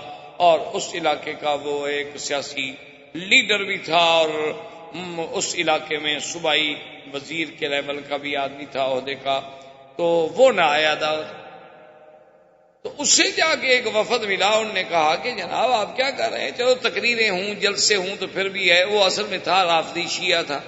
[SPEAKER 2] اور اس علاقے کا وہ ایک سیاسی لیڈر بھی تھا، اور اس علاقے میں صوبائی وزیر کے لیول کا بھی آدمی تھا، عہدے کا۔ تو وہ نہ آیا دعوت، تو اس سے جا کے ایک وفد ملا، انہوں نے کہا کہ جناب آپ کیا کر رہے ہیں، چلو تقریریں ہوں، جلسے ہوں تو پھر بھی ہے، وہ اصل میں تھا رافضی شیعہ تھا،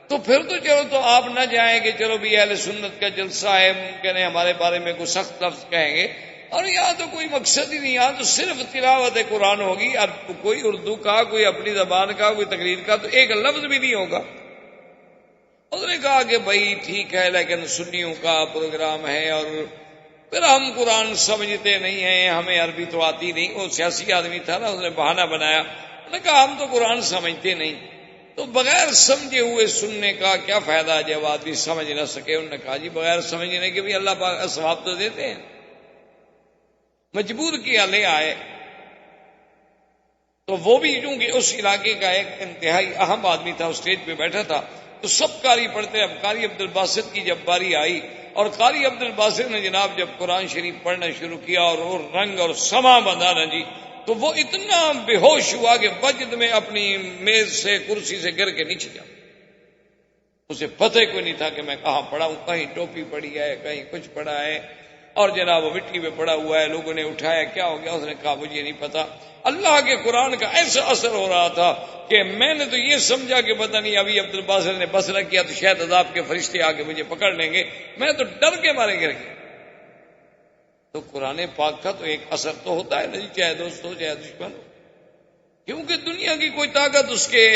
[SPEAKER 2] تو پھر تو چلو تو آپ نہ جائیں گے، چلو بھی اہل سنت کا جلسہ ہے، ممکن ہے ہمارے بارے میں کوئی سخت لفظ کہیں گے، اور یہاں تو کوئی مقصد ہی نہیں، یہاں تو صرف تلاوت قرآن ہوگی، اور کوئی اردو کا، کوئی اپنی زبان کا، کوئی تقریر کا تو ایک لفظ بھی نہیں ہوگا۔ اس نے کہا کہ بھائی ٹھیک ہے، لیکن سنیوں کا پروگرام ہے، اور پھر ہم قرآن سمجھتے نہیں ہیں، ہمیں عربی تو آتی نہیں، وہ سیاسی آدمی تھا نا، اس نے بہانہ بنایا، انہوں نے کہا ہم تو قرآن سمجھتے نہیں، تو بغیر سمجھے ہوئے سننے کا کیا فائدہ جب آدمی سمجھ نہ سکے؟ انہوں نے کہا جی بغیر سمجھنے کے بھی اللہ پاک ثواب تو دیتے ہیں۔ مجبور کیا لے آئے، تو وہ بھی چونکہ اس علاقے کا ایک انتہائی اہم آدمی تھا، اسٹیج پہ بیٹھا تھا، تو سب قاری پڑھتے. اب قاری عبد الباسط کی جب باری آئی اور قاری عبد الباسط نے جناب جب قرآن شریف پڑھنا شروع کیا اور وہ رنگ اور سما بندھا نا جی، تو وہ اتنا بے ہوش ہوا کہ وجد میں اپنی میز سے کرسی سے گر کے نیچے جا. اسے پتہ ہی کوئی نہیں تھا کہ میں کہاں پڑا ہوں، کہیں ٹوپی پڑی ہے، کہیں کچھ پڑا ہے، اور جناب وہ مٹی پہ پڑا ہوا ہے. لوگوں نے اٹھایا، کیا ہو گیا؟ اس نے کہا مجھے نہیں پتا. اللہ کے قرآن کا ایسا اثر ہو رہا تھا کہ میں نے تو یہ سمجھا کہ پتہ نہیں ابھی عبد الباسط نے بس نہ کیا تو شاید عذاب کے فرشتے آ کے مجھے پکڑ لیں گے. میں تو ڈر کے مارے گر گیا. تو قرآن پاک کا تو ایک اثر تو ہوتا ہے نہیں، چاہے دوست ہو چاہے دشمن ہو، کیونکہ دنیا کی کوئی طاقت اس کے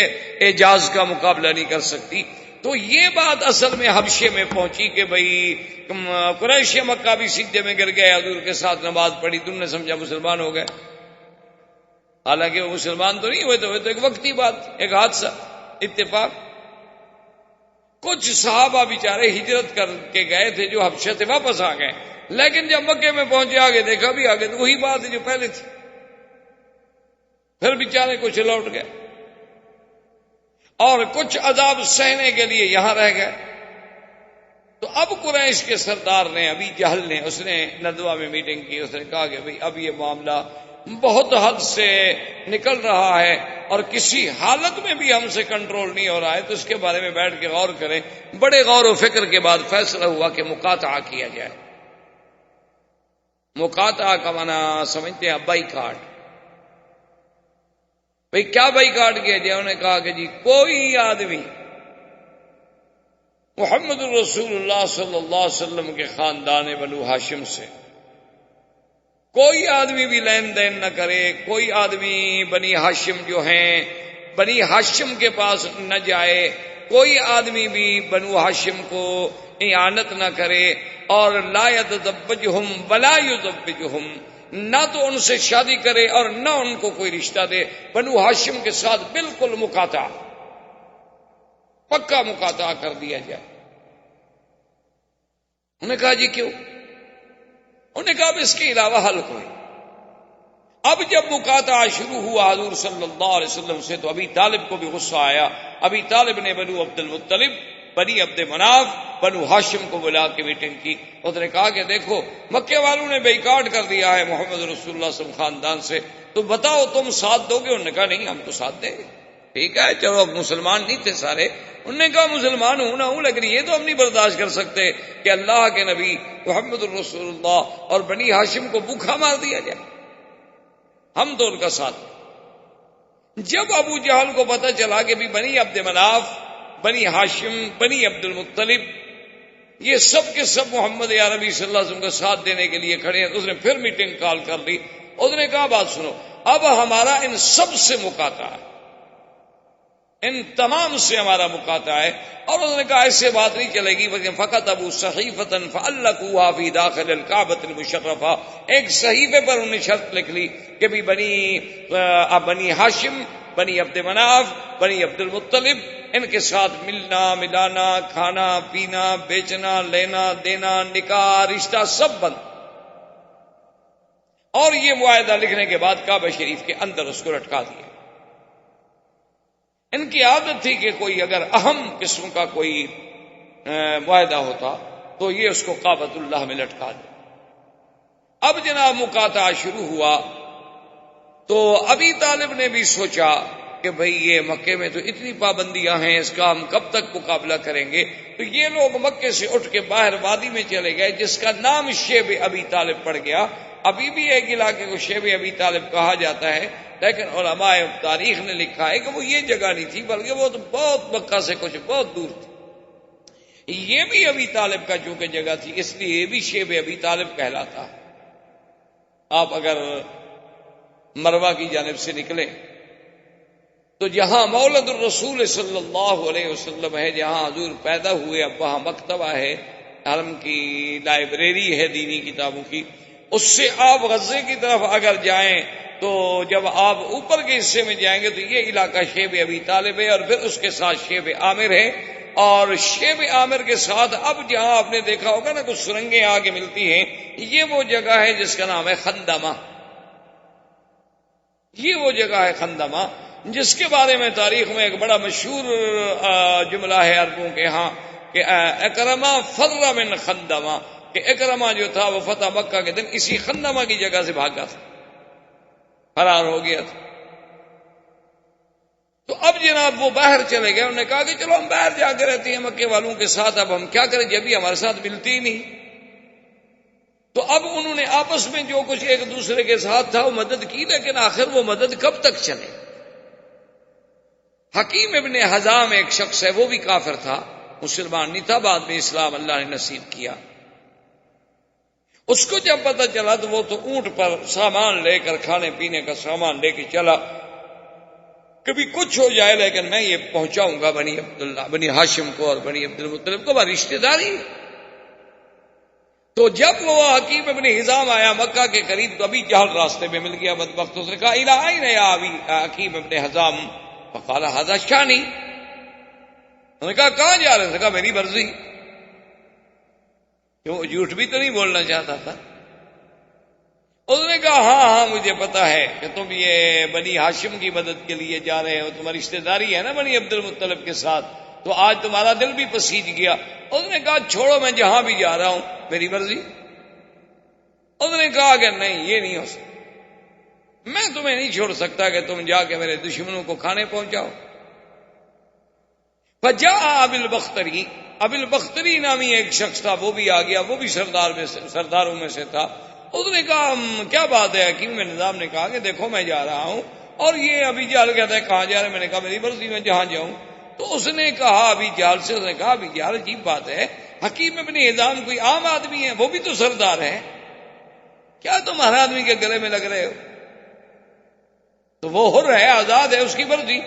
[SPEAKER 2] اعجاز کا مقابلہ نہیں کر سکتی. تو یہ بات اصل میں حبشے میں پہنچی کہ بھئی قریش مکہ بھی سجدے میں گر گئے، حضور کے ساتھ نماز پڑھی، تم نے سمجھا مسلمان ہو گئے. حالانکہ وہ مسلمان تو نہیں ہوئے، تو ایک وقتی بات، ایک حادثہ، اتفاق. کچھ صحابہ بیچارے ہجرت کر کے گئے تھے جو حبشہ سے واپس آ گئے، لیکن جب مکے میں پہنچے آگے دیکھا بھی آگے تو وہی بات ہے جو پہلے تھی. پھر بیچارے کچھ لوٹ گئے اور کچھ عذاب سہنے کے لیے یہاں رہ گئے. تو اب قریش کے سردار نے، ابی جہل نے، اس نے ندوہ میں میٹنگ کی. اس نے کہا کہ بھئی اب یہ معاملہ بہت حد سے نکل رہا ہے اور کسی حالت میں بھی ہم سے کنٹرول نہیں ہو رہا ہے، تو اس کے بارے میں بیٹھ کے غور کریں. بڑے غور و فکر کے بعد فیصلہ ہوا کہ مقاطعہ کیا جائے. مقاطعہ کا معنی سمجھتے ہیں بائی کاٹ. بھئی کیا بائی کاٹ کیا جائے؟ انہوں نے کہا کہ جی کوئی آدمی محمد رسول اللہ صلی اللہ علیہ وسلم کے خاندان بنو ہاشم سے کوئی آدمی بھی لین دین نہ کرے، کوئی آدمی بنی ہاشم جو ہیں بنی ہاشم کے پاس نہ جائے، کوئی آدمی بھی بنو ہاشم کو اعانت نہ کرے، اور لا یتزوجہم ولا یزوجہم، نہ تو ان سے شادی کرے اور نہ ان کو کوئی رشتہ دے. بنو ہاشم کے ساتھ بالکل مقاطعہ، پکا مقاطعہ کر دیا جائے. انہوں نے کہا جی کیوں؟ انہوں نے کہا اب اس کے علاوہ حل کوئی. اب جب مقاطعہ شروع ہوا حضور صلی اللہ علیہ وسلم سے تو ابی طالب کو بھی غصہ آیا. ابی طالب نے بنو عبد المطلب، بنی عبد مناف، بنو ہاشم کو بلا کے میٹنگ کی. اس نے کہا کہ دیکھو مکے والوں نے بیکاٹ کر دیا ہے محمد رسول اللہ صلی اللہ علیہ وسلم خاندان سے، تو بتاؤ تم ساتھ دو گے؟ انہوں نے کہا نہیں ہم تو ساتھ دیں گے. ٹھیک ہے چلو، اب مسلمان نہیں تھے سارے. انہوں نے کہا مسلمان ہوں نہ ہوں، لیکن یہ تو ہم نہیں برداشت کر سکتے کہ اللہ کے نبی محمد رسول اللہ اور بنی ہاشم کو بھوکا مار دیا جائے. ہم تو ان کا ساتھ. جب ابو جہل کو پتہ چلا کہ بھی بنی عبد مناف، بنی ہاشم، بنی عبد المطلب یہ سب کے سب محمد عربی صلی اللہ علیہ وسلم کا ساتھ دینے کے لیے کھڑے ہیں، تو اس نے پھر میٹنگ کال کر لی. اس نے کہا بات سنو، اب ہمارا ان سب سے مقاطعہ ہے، ان تمام سے ہمارا مقاطعہ ہے. اور انہوں نے کہا ایسے بات نہیں چلے گی، بلکہ فقط ابو صحیفۃ فعلقوها فی داخل الکعبۃ المشرفہ، ایک صحیفے پر انہوں نے شرط لکھ لی کہ بھی بنی ہاشم، بنی عبد مناف، بنی عبد المطلب، ان کے ساتھ ملنا ملانا، کھانا پینا، بیچنا لینا دینا، نکاح رشتہ سب بند. اور یہ معاہدہ لکھنے کے بعد کعبہ شریف کے اندر اس کو لٹکا دیا. ان کی عادت تھی کہ کوئی اگر اہم قسم کا کوئی معاہدہ ہوتا تو یہ اس کو کعبۃ اللہ میں لٹکا دے. اب جناب مقاطعہ شروع ہوا تو ابی طالب نے بھی سوچا کہ بھئی یہ مکے میں تو اتنی پابندیاں ہیں، اس کا ہم کب تک مقابلہ کریں گے؟ تو یہ لوگ مکے سے اٹھ کے باہر وادی میں چلے گئے، جس کا نام شیب ابی طالب پڑ گیا. ابھی بھی ایک علاقے کو شیب ابی طالب کہا جاتا ہے، لیکن علماء تاریخ نے لکھا ہے کہ وہ یہ جگہ نہیں تھی، بلکہ وہ تو بہت مکہ سے کچھ بہت دور تھی. یہ بھی ابی طالب کا چونکہ جگہ تھی، اس لیے یہ بھی شیب ابی طالب کہلاتا. آپ اگر مروہ کی جانب سے نکلیں تو جہاں مولد الرسول صلی اللہ علیہ وسلم ہے، جہاں حضور پیدا ہوئے، اب وہاں مکتبہ ہے، حرم کی لائبریری ہے دینی کتابوں کی. اس سے آپ غزے کی طرف اگر جائیں تو جب آپ اوپر کے حصے میں جائیں گے تو یہ علاقہ شیب ابی طالب ہے، اور پھر اس کے ساتھ شیب عامر ہے. اور شیب عامر کے ساتھ اب جہاں آپ نے دیکھا ہوگا نا کچھ سرنگیں آگے ملتی ہیں، یہ وہ جگہ ہے جس کا نام ہے خندمہ. یہ وہ جگہ ہے خندمہ جس کے بارے میں تاریخ میں ایک بڑا مشہور جملہ ہے عربوں کے ہاں کہ اکرما فر من خندمہ، کہ اکرما جو تھا وہ فتح مکہ کے دن اسی خندمہ کی جگہ سے بھاگا تھا، فرار ہو گیا تھا۔ تو اب جناب وہ باہر چلے گئے، انہوں نے کہا کہ چلو ہم باہر جا کے رہتے ہیں مکے والوں کے ساتھ، اب ہم کیا کریں جب بھی ہمارے ساتھ ملتی ہی نہیں۔ تو اب انہوں نے آپس میں جو کچھ ایک دوسرے کے ساتھ تھا وہ مدد کی، لیکن آخر وہ مدد کب تک چلے؟ حکیم ابن حزام ایک شخص ہے، وہ بھی کافر تھا، مسلمان نہیں تھا، بعد میں اسلام اللہ نے نصیب کیا۔ اس کو جب پتہ چلا تو وہ تو اونٹ پر سامان لے کر، کھانے پینے کا سامان لے کے چلا، کبھی کچھ ہو جائے لیکن میں یہ پہنچاؤں گا بنی عبداللہ، بنی ہاشم کو اور بنی عبد المطلب کو، وہ رشتہ داری۔ تو جب وہ حکیم ابن حزام آیا مکہ کے قریب تو ابھی جہل راستے میں مل گیا بدبخت، اس نے کہا الی این یا ابی حکیم ابن حزام، فقال ھذا شانی، انہوں نے کہا کہاں جا رہے ہیں؟ کہا میری مرضی، کیوں جھوٹ بھی تو نہیں بولنا چاہتا تھا۔ اس نے کہا ہاں مجھے پتا ہے کہ تم یہ بنی ہاشم کی مدد کے لیے جا رہے ہو، تمہاری رشتہ داری ہے نا بنی عبد المطلب کے ساتھ، تو آج تمہارا دل بھی پسیج گیا۔ اس نے کہا چھوڑو، میں جہاں بھی جا رہا ہوں میری مرضی۔ اس نے کہا کہ نہیں، یہ نہیں ہو سکتا، میں تمہیں نہیں چھوڑ سکتا کہ تم جا کے میرے دشمنوں کو کھانے پہنچاؤ۔ فجاء ابی البختری، ابی البختری نامی ایک شخص تھا، وہ بھی آ گیا، وہ بھی سرداروں میں سے تھا۔ اس نے کہا کیا بات ہے؟ حکیم بن نظام نے کہا کہ دیکھو میں جا رہا ہوں، اور یہ ابھی جہل کہتا ہے کہاں جا رہے؟ میں نے کہا میری مرضی، میں جہاں جاؤں۔ تو اس نے کہا ابھی جہل سے، اس نے کہا ابھی جہل عجیب بات ہے، حکیم ابن حزام کوئی عام آدمی ہے، وہ بھی تو سردار ہے، کیا تم ہر آدمی کے گلے میں لگ رہے ہو؟ تو وہ حر ہے، آزاد ہے، اس کی مرضی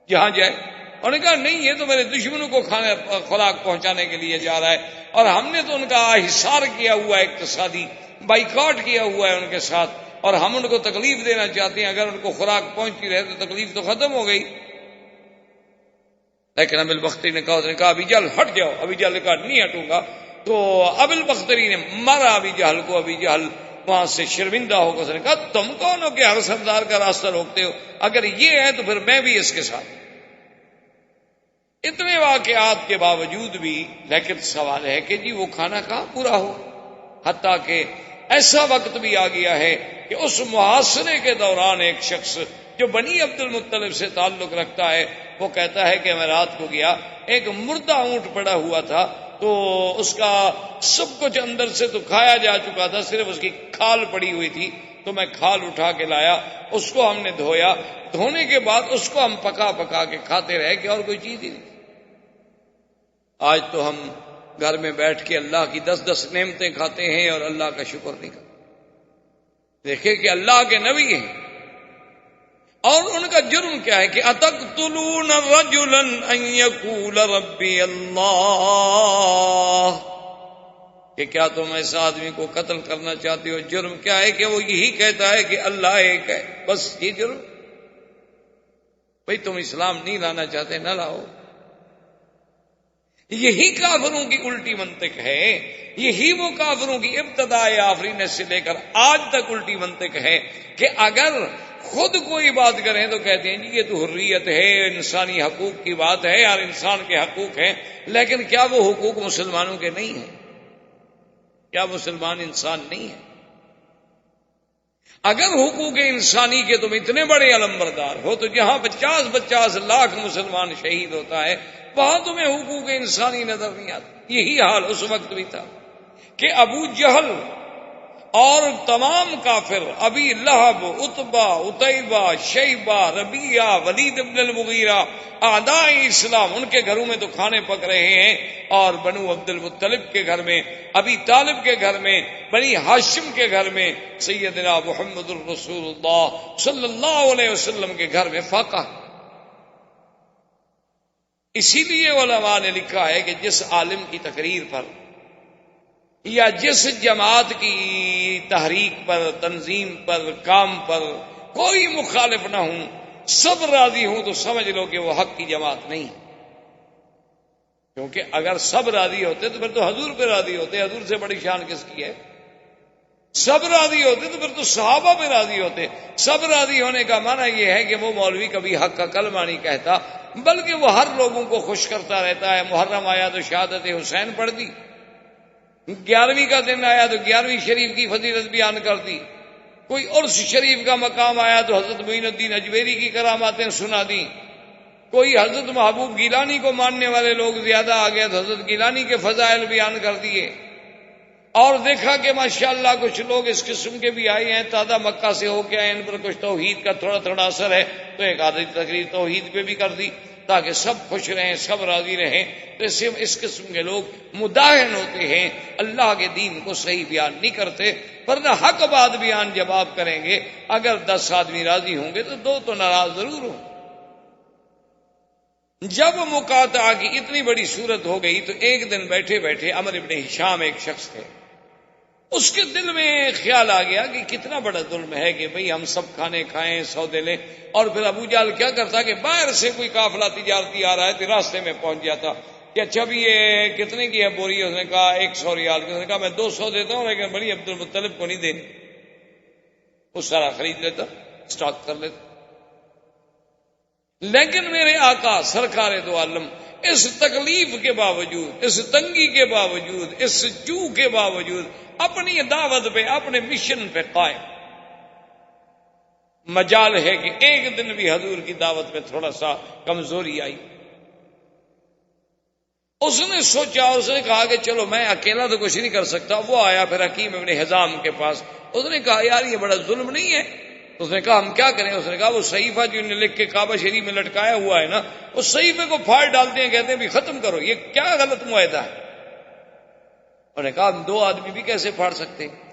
[SPEAKER 2] جہاں جائے۔ انہوں نے کہا نہیں، یہ تو میرے دشمنوں کو کھانے خوراک پہنچانے کے لیے جا رہا ہے، اور ہم نے تو ان کا حصار کیا ہوا ہے، اقتصادی بائیکاٹ کیا ہوا ہے ان کے ساتھ، اور ہم ان کو تکلیف دینا چاہتے ہیں، اگر ان کو خوراک پہنچتی رہے تو تکلیف تو ختم ہو گئی۔ لیکن ابی البختری نے کہا، اس نے کہا ابی جہل ہٹ جاؤ۔ ابی جہل نے کہا نہیں ہٹوں گا۔ تو ابی البختری نے مارا ابی جہل کو، ابی جہل وہاں سے شرمندہ ہو کر اس نے کہا تم کون ہو کہ ہر سردار کا راستہ روکتے ہو؟ اگر یہ ہے تو پھر میں بھی اس کے ساتھ۔ اتنے واقعات کے باوجود بھی لیکن سوال ہے کہ جی وہ کھانا کہاں پورا ہو، حتیٰ کہ ایسا وقت بھی آ گیا ہے کہ اس محاصرے کے دوران ایک شخص جو بنی عبد المطلب سے تعلق رکھتا ہے، وہ کہتا ہے کہ میں رات کو گیا، ایک مردہ اونٹ پڑا ہوا تھا، تو اس کا سب کچھ اندر سے تو کھایا جا چکا تھا، صرف اس کی کھال پڑی ہوئی تھی، تو میں کھال اٹھا کے لایا، اس کو ہم نے دھویا، دھونے کے بعد اس کو ہم پکا پکا کے کھاتے رہے کہ اور کوئی چیز ہی نہیں۔ آج تو ہم گھر میں بیٹھ کے اللہ کی 10 نعمتیں کھاتے ہیں اور اللہ کا شکر نہیں کرتے۔ دیکھیں کہ اللہ کے نبی ہیں، اور ان کا جرم کیا ہے کہ اتقتلون رجلا ان یقول ربی اللہ، کہ کیا تم ایسا آدمی کو قتل کرنا چاہتے ہو؟ جرم کیا ہے کہ وہ یہی کہتا ہے کہ اللہ ایک ہے، بس یہ جرم۔ بھئی تم اسلام نہیں لانا چاہتے، نہ لاؤ۔ یہی کافروں کی الٹی منطق ہے، یہی وہ کافروں کی ابتداء آفرینت سے لے کر آج تک الٹی منطق ہے کہ اگر خود کوئی بات کریں تو کہتے ہیں جی یہ تو حریت ہے، انسانی حقوق کی بات ہے، اور انسان کے حقوق ہیں، لیکن کیا وہ حقوق مسلمانوں کے نہیں ہیں؟ کیا مسلمان انسان نہیں ہے؟ اگر حقوق انسانی کے تم اتنے بڑے علمبردار ہو تو جہاں 50 لاکھ مسلمان شہید ہوتا ہے وہاں تمہیں حقوق انسانی نظر نہیں آتا۔ یہی حال اس وقت بھی تھا کہ ابو جہل اور تمام کافر، ابی لہب، عتبہ، عتیبہ، شیبہ، ربیعہ، ولید بن المغیرہ، اعداء اسلام، ان کے گھروں میں تو کھانے پک رہے ہیں، اور بنو عبد المطلب کے گھر میں، ابی طالب کے گھر میں، بنی ہاشم کے گھر میں سیدنا محمد الرسول اللہ صلی اللہ علیہ وسلم کے گھر میں فاقہ۔ اسی لیے علماء نے لکھا ہے کہ جس عالم کی تقریر پر یا جس جماعت کی تحریک پر، تنظیم پر، کام پر کوئی مخالف نہ ہوں، سب راضی ہوں، تو سمجھ لو کہ وہ حق کی جماعت نہیں ہے۔ کیونکہ اگر سب راضی ہوتے تو پھر تو حضور پہ راضی ہوتے، حضور سے بڑی شان کس کی ہے؟ سب راضی ہوتے تو پھر تو صحابہ بھی راضی ہوتے. سب راضی ہونے کا معنی یہ ہے کہ وہ مولوی کبھی حق کا کلمہ نہیں کہتا بلکہ وہ ہر لوگوں کو خوش کرتا رہتا ہے. محرم آیا تو شہادت حسین پڑھ دی، 11ویں کا دن آیا تو 11ویں شریف کی فضیلت بیان کر دی، کوئی عرس شریف کا مقام آیا تو حضرت معین الدین اجمیری کی کراماتیں سنا دی، کوئی حضرت محبوب گیلانی کو ماننے والے لوگ زیادہ آ گیا تو حضرت گیلانی کے فضائل بیان کر دیے. اور دیکھا کہ ماشاءاللہ کچھ لوگ اس قسم کے بھی آئے ہیں، تازہ مکہ سے ہو کے آئے، ان پر کچھ توحید کا تھوڑا تھوڑا اثر ہے تو ایک آدھی تقریر توحید پہ بھی کر دی تاکہ سب خوش رہیں، سب راضی رہیں. تو اس قسم کے لوگ مداہن ہوتے ہیں، اللہ کے دین کو صحیح بیان نہیں کرتے. ورنہ حق بات بیان جب آپ کریں گے، اگر 10 آدمی راضی ہوں گے تو 2 تو ناراض ضرور ہوں. جب مقاطعہ کی اتنی بڑی صورت ہو گئی تو ایک دن بیٹھے بیٹھے عمرو ابن ہشام ایک شخص تھے، اس کے دل میں خیال آ گیا کہ کتنا بڑا ظلم ہے کہ بھئی ہم سب کھانے کھائیں، سودے لیں. اور پھر ابو جہل کیا کرتا کہ باہر سے کوئی قافلہ تجارتی آ رہا ہے تو راستے میں پہنچ جاتا کہ اچھا بھی یہ کتنے کی ہے بوری؟ اس نے کہا 100 ریال کی. اس نے کہا میں 200 دیتا ہوں لیکن بڑی عبد المطلب کو نہیں دینی. وہ سارا خرید لیتا، اسٹاک کر لیتا. لیکن میرے آقا سرکار دو عالم اس تکلیف کے باوجود، اس تنگی کے باوجود، اس جو کے باوجود اپنی دعوت پہ، اپنے مشن پہ قائم. مجال ہے کہ ایک دن بھی حضور کی دعوت میں تھوڑا سا کمزوری آئی. اس نے سوچا، اس نے کہا کہ چلو میں اکیلا تو کچھ نہیں کر سکتا. وہ آیا پھر حکیم ابن حزام کے پاس. اس نے کہا یار یہ بڑا ظلم نہیں ہے؟ اس نے کہا ہم کیا کریں؟ اس نے کہا وہ صحیفہ جو انہیں لکھ کے کعبہ شریف میں لٹکایا ہوا ہے نا، اس صحیفے کو پھاڑ ڈالتے ہیں، کہتے ہیں بھی ختم کرو، یہ کیا غلط معاہدہ ہے. انہوں نے کہا ہم 2 آدمی بھی کیسے پھاڑ سکتے ہیں؟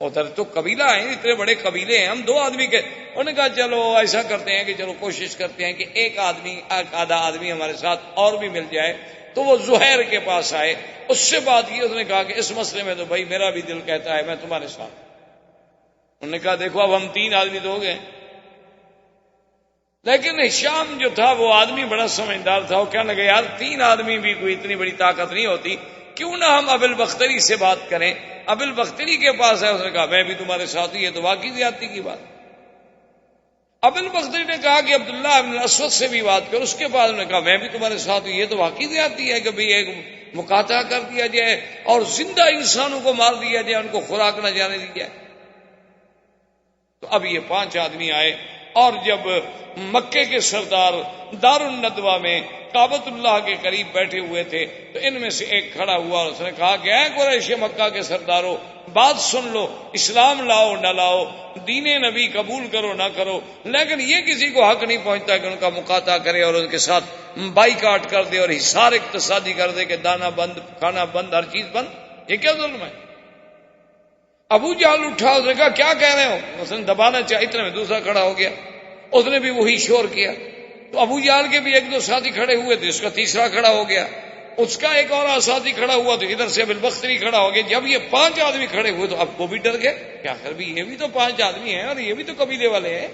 [SPEAKER 2] ادھر تو قبیلہ ہیں، اتنے بڑے قبیلے ہیں، ہم 2 آدمی کے. انہوں نے کہا چلو ایسا کرتے ہیں کہ چلو کوشش کرتے ہیں کہ ایک آدھا آدمی ہمارے ساتھ اور بھی مل جائے. تو وہ زہیر کے پاس آئے، اس سے بات کی. اس نے کہا کہ اس مسئلے میں تو بھائی میرا بھی دل کہتا ہے میں تمہارے ساتھ. انہوں نے کہا دیکھو اب ہم 3 آدمی تو ہو گئے. لیکن ہشام جو تھا وہ آدمی بڑا سمجھدار تھا. وہ کہنے لگا یار 3 آدمی بھی کوئی اتنی بڑی طاقت نہیں ہوتی، کیوں نہ ہم ابو البختری سے بات کریں. ابو البختری کے پاس ہے. اس نے کہا میں بھی تمہارے ساتھ ہی، یہ تو واقعی زیادتی کی بات. ابو البختری نے کہا کہ عبداللہ بن الاسود سے بھی بات کرو. اس کے بعد انہوں نے کہا میں بھی تمہارے ساتھ ہوں، یہ تو واقعی زیادتی ہے کہ بھئی ایک مقاطعہ کر دیا جائے اور زندہ انسانوں کو مار دیا جائے، ان کو خوراک نہ جانے دی جائے. تو اب یہ 5 آدمی آئے اور جب مکے کے سردار دار الندوہ میں کعبۃ اللہ کے قریب بیٹھے ہوئے تھے تو ان میں سے ایک کھڑا ہوا اور اس نے کہا کہ اے قریش مکہ کے سرداروں، بات سن لو، اسلام لاؤ نہ لاؤ، دین نبی قبول کرو نہ کرو، لیکن یہ کسی کو حق نہیں پہنچتا کہ ان کا مقاطعہ کرے اور ان کے ساتھ بائیکاٹ کر دے اور حصار اقتصادی کر دے کہ دانا بند، کھانا بند، ہر چیز بند. یہ کیا ظلم ہے؟ ابو جہل اٹھا، اس نے کہا کیا کہہ رہے ہو؟ اس نے دبانا چاہا، اتنے میں دوسرا کھڑا ہو گیا، اس نے بھی وہی شور کیا. تو ابو جہل کے بھی 1-2 ساتھی کھڑے ہوئے تھے، اس کا تیسرا کھڑا ہو گیا، اس کا ایک اور ساتھی کھڑا ہوا تو ادھر سے ابو البختری کھڑا ہو گیا. جب یہ 5 آدمی کھڑے ہوئے تو اب وہ بھی ڈر گئے کہ آخر بھی یہ بھی تو 5 آدمی ہیں اور یہ بھی تو قبیلے والے ہیں.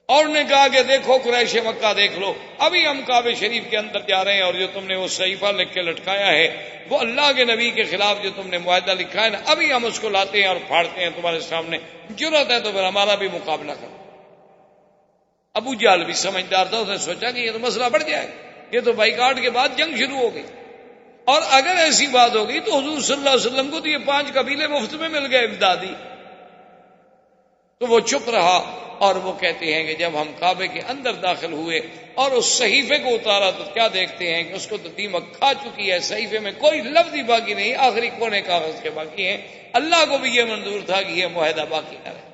[SPEAKER 2] اور نے کہا کہ دیکھو قریش مکہ دیکھ لو، ابھی ہم کعبہ شریف کے اندر جا رہے ہیں اور جو تم نے وہ صحیفہ لکھ کے لٹکایا ہے، وہ اللہ کے نبی کے خلاف جو تم نے معاہدہ لکھا ہے نا، ابھی ہم اس کو لاتے ہیں اور پھاڑتے ہیں تمہارے سامنے. جرأت ہے تو پھر ہمارا بھی مقابلہ کرو. ابو جہل بھی سمجھدار تھا، اس نے سوچا کہ یہ تو مسئلہ بڑھ جائے، یہ تو بائیکاٹ کے بعد جنگ شروع ہو گئی، اور اگر ایسی بات ہو گئی تو حضور صلی اللہ علیہ وسلم کو تو یہ 5 قبیلے مفت میں مل گئے امدادی. تو وہ چپ رہا اور وہ کہتے ہیں کہ جب ہم کعبے کے اندر داخل ہوئے اور اس صحیفے کو اتارا تو کیا دیکھتے ہیں کہ اس کو تو دیمک کھا چکی ہے، صحیفے میں کوئی لفظ ہی باقی نہیں، آخری کونے کاغذ کے باقی ہیں. اللہ کو بھی یہ منظور تھا کہ یہ معاہدہ باقی نہ رہے.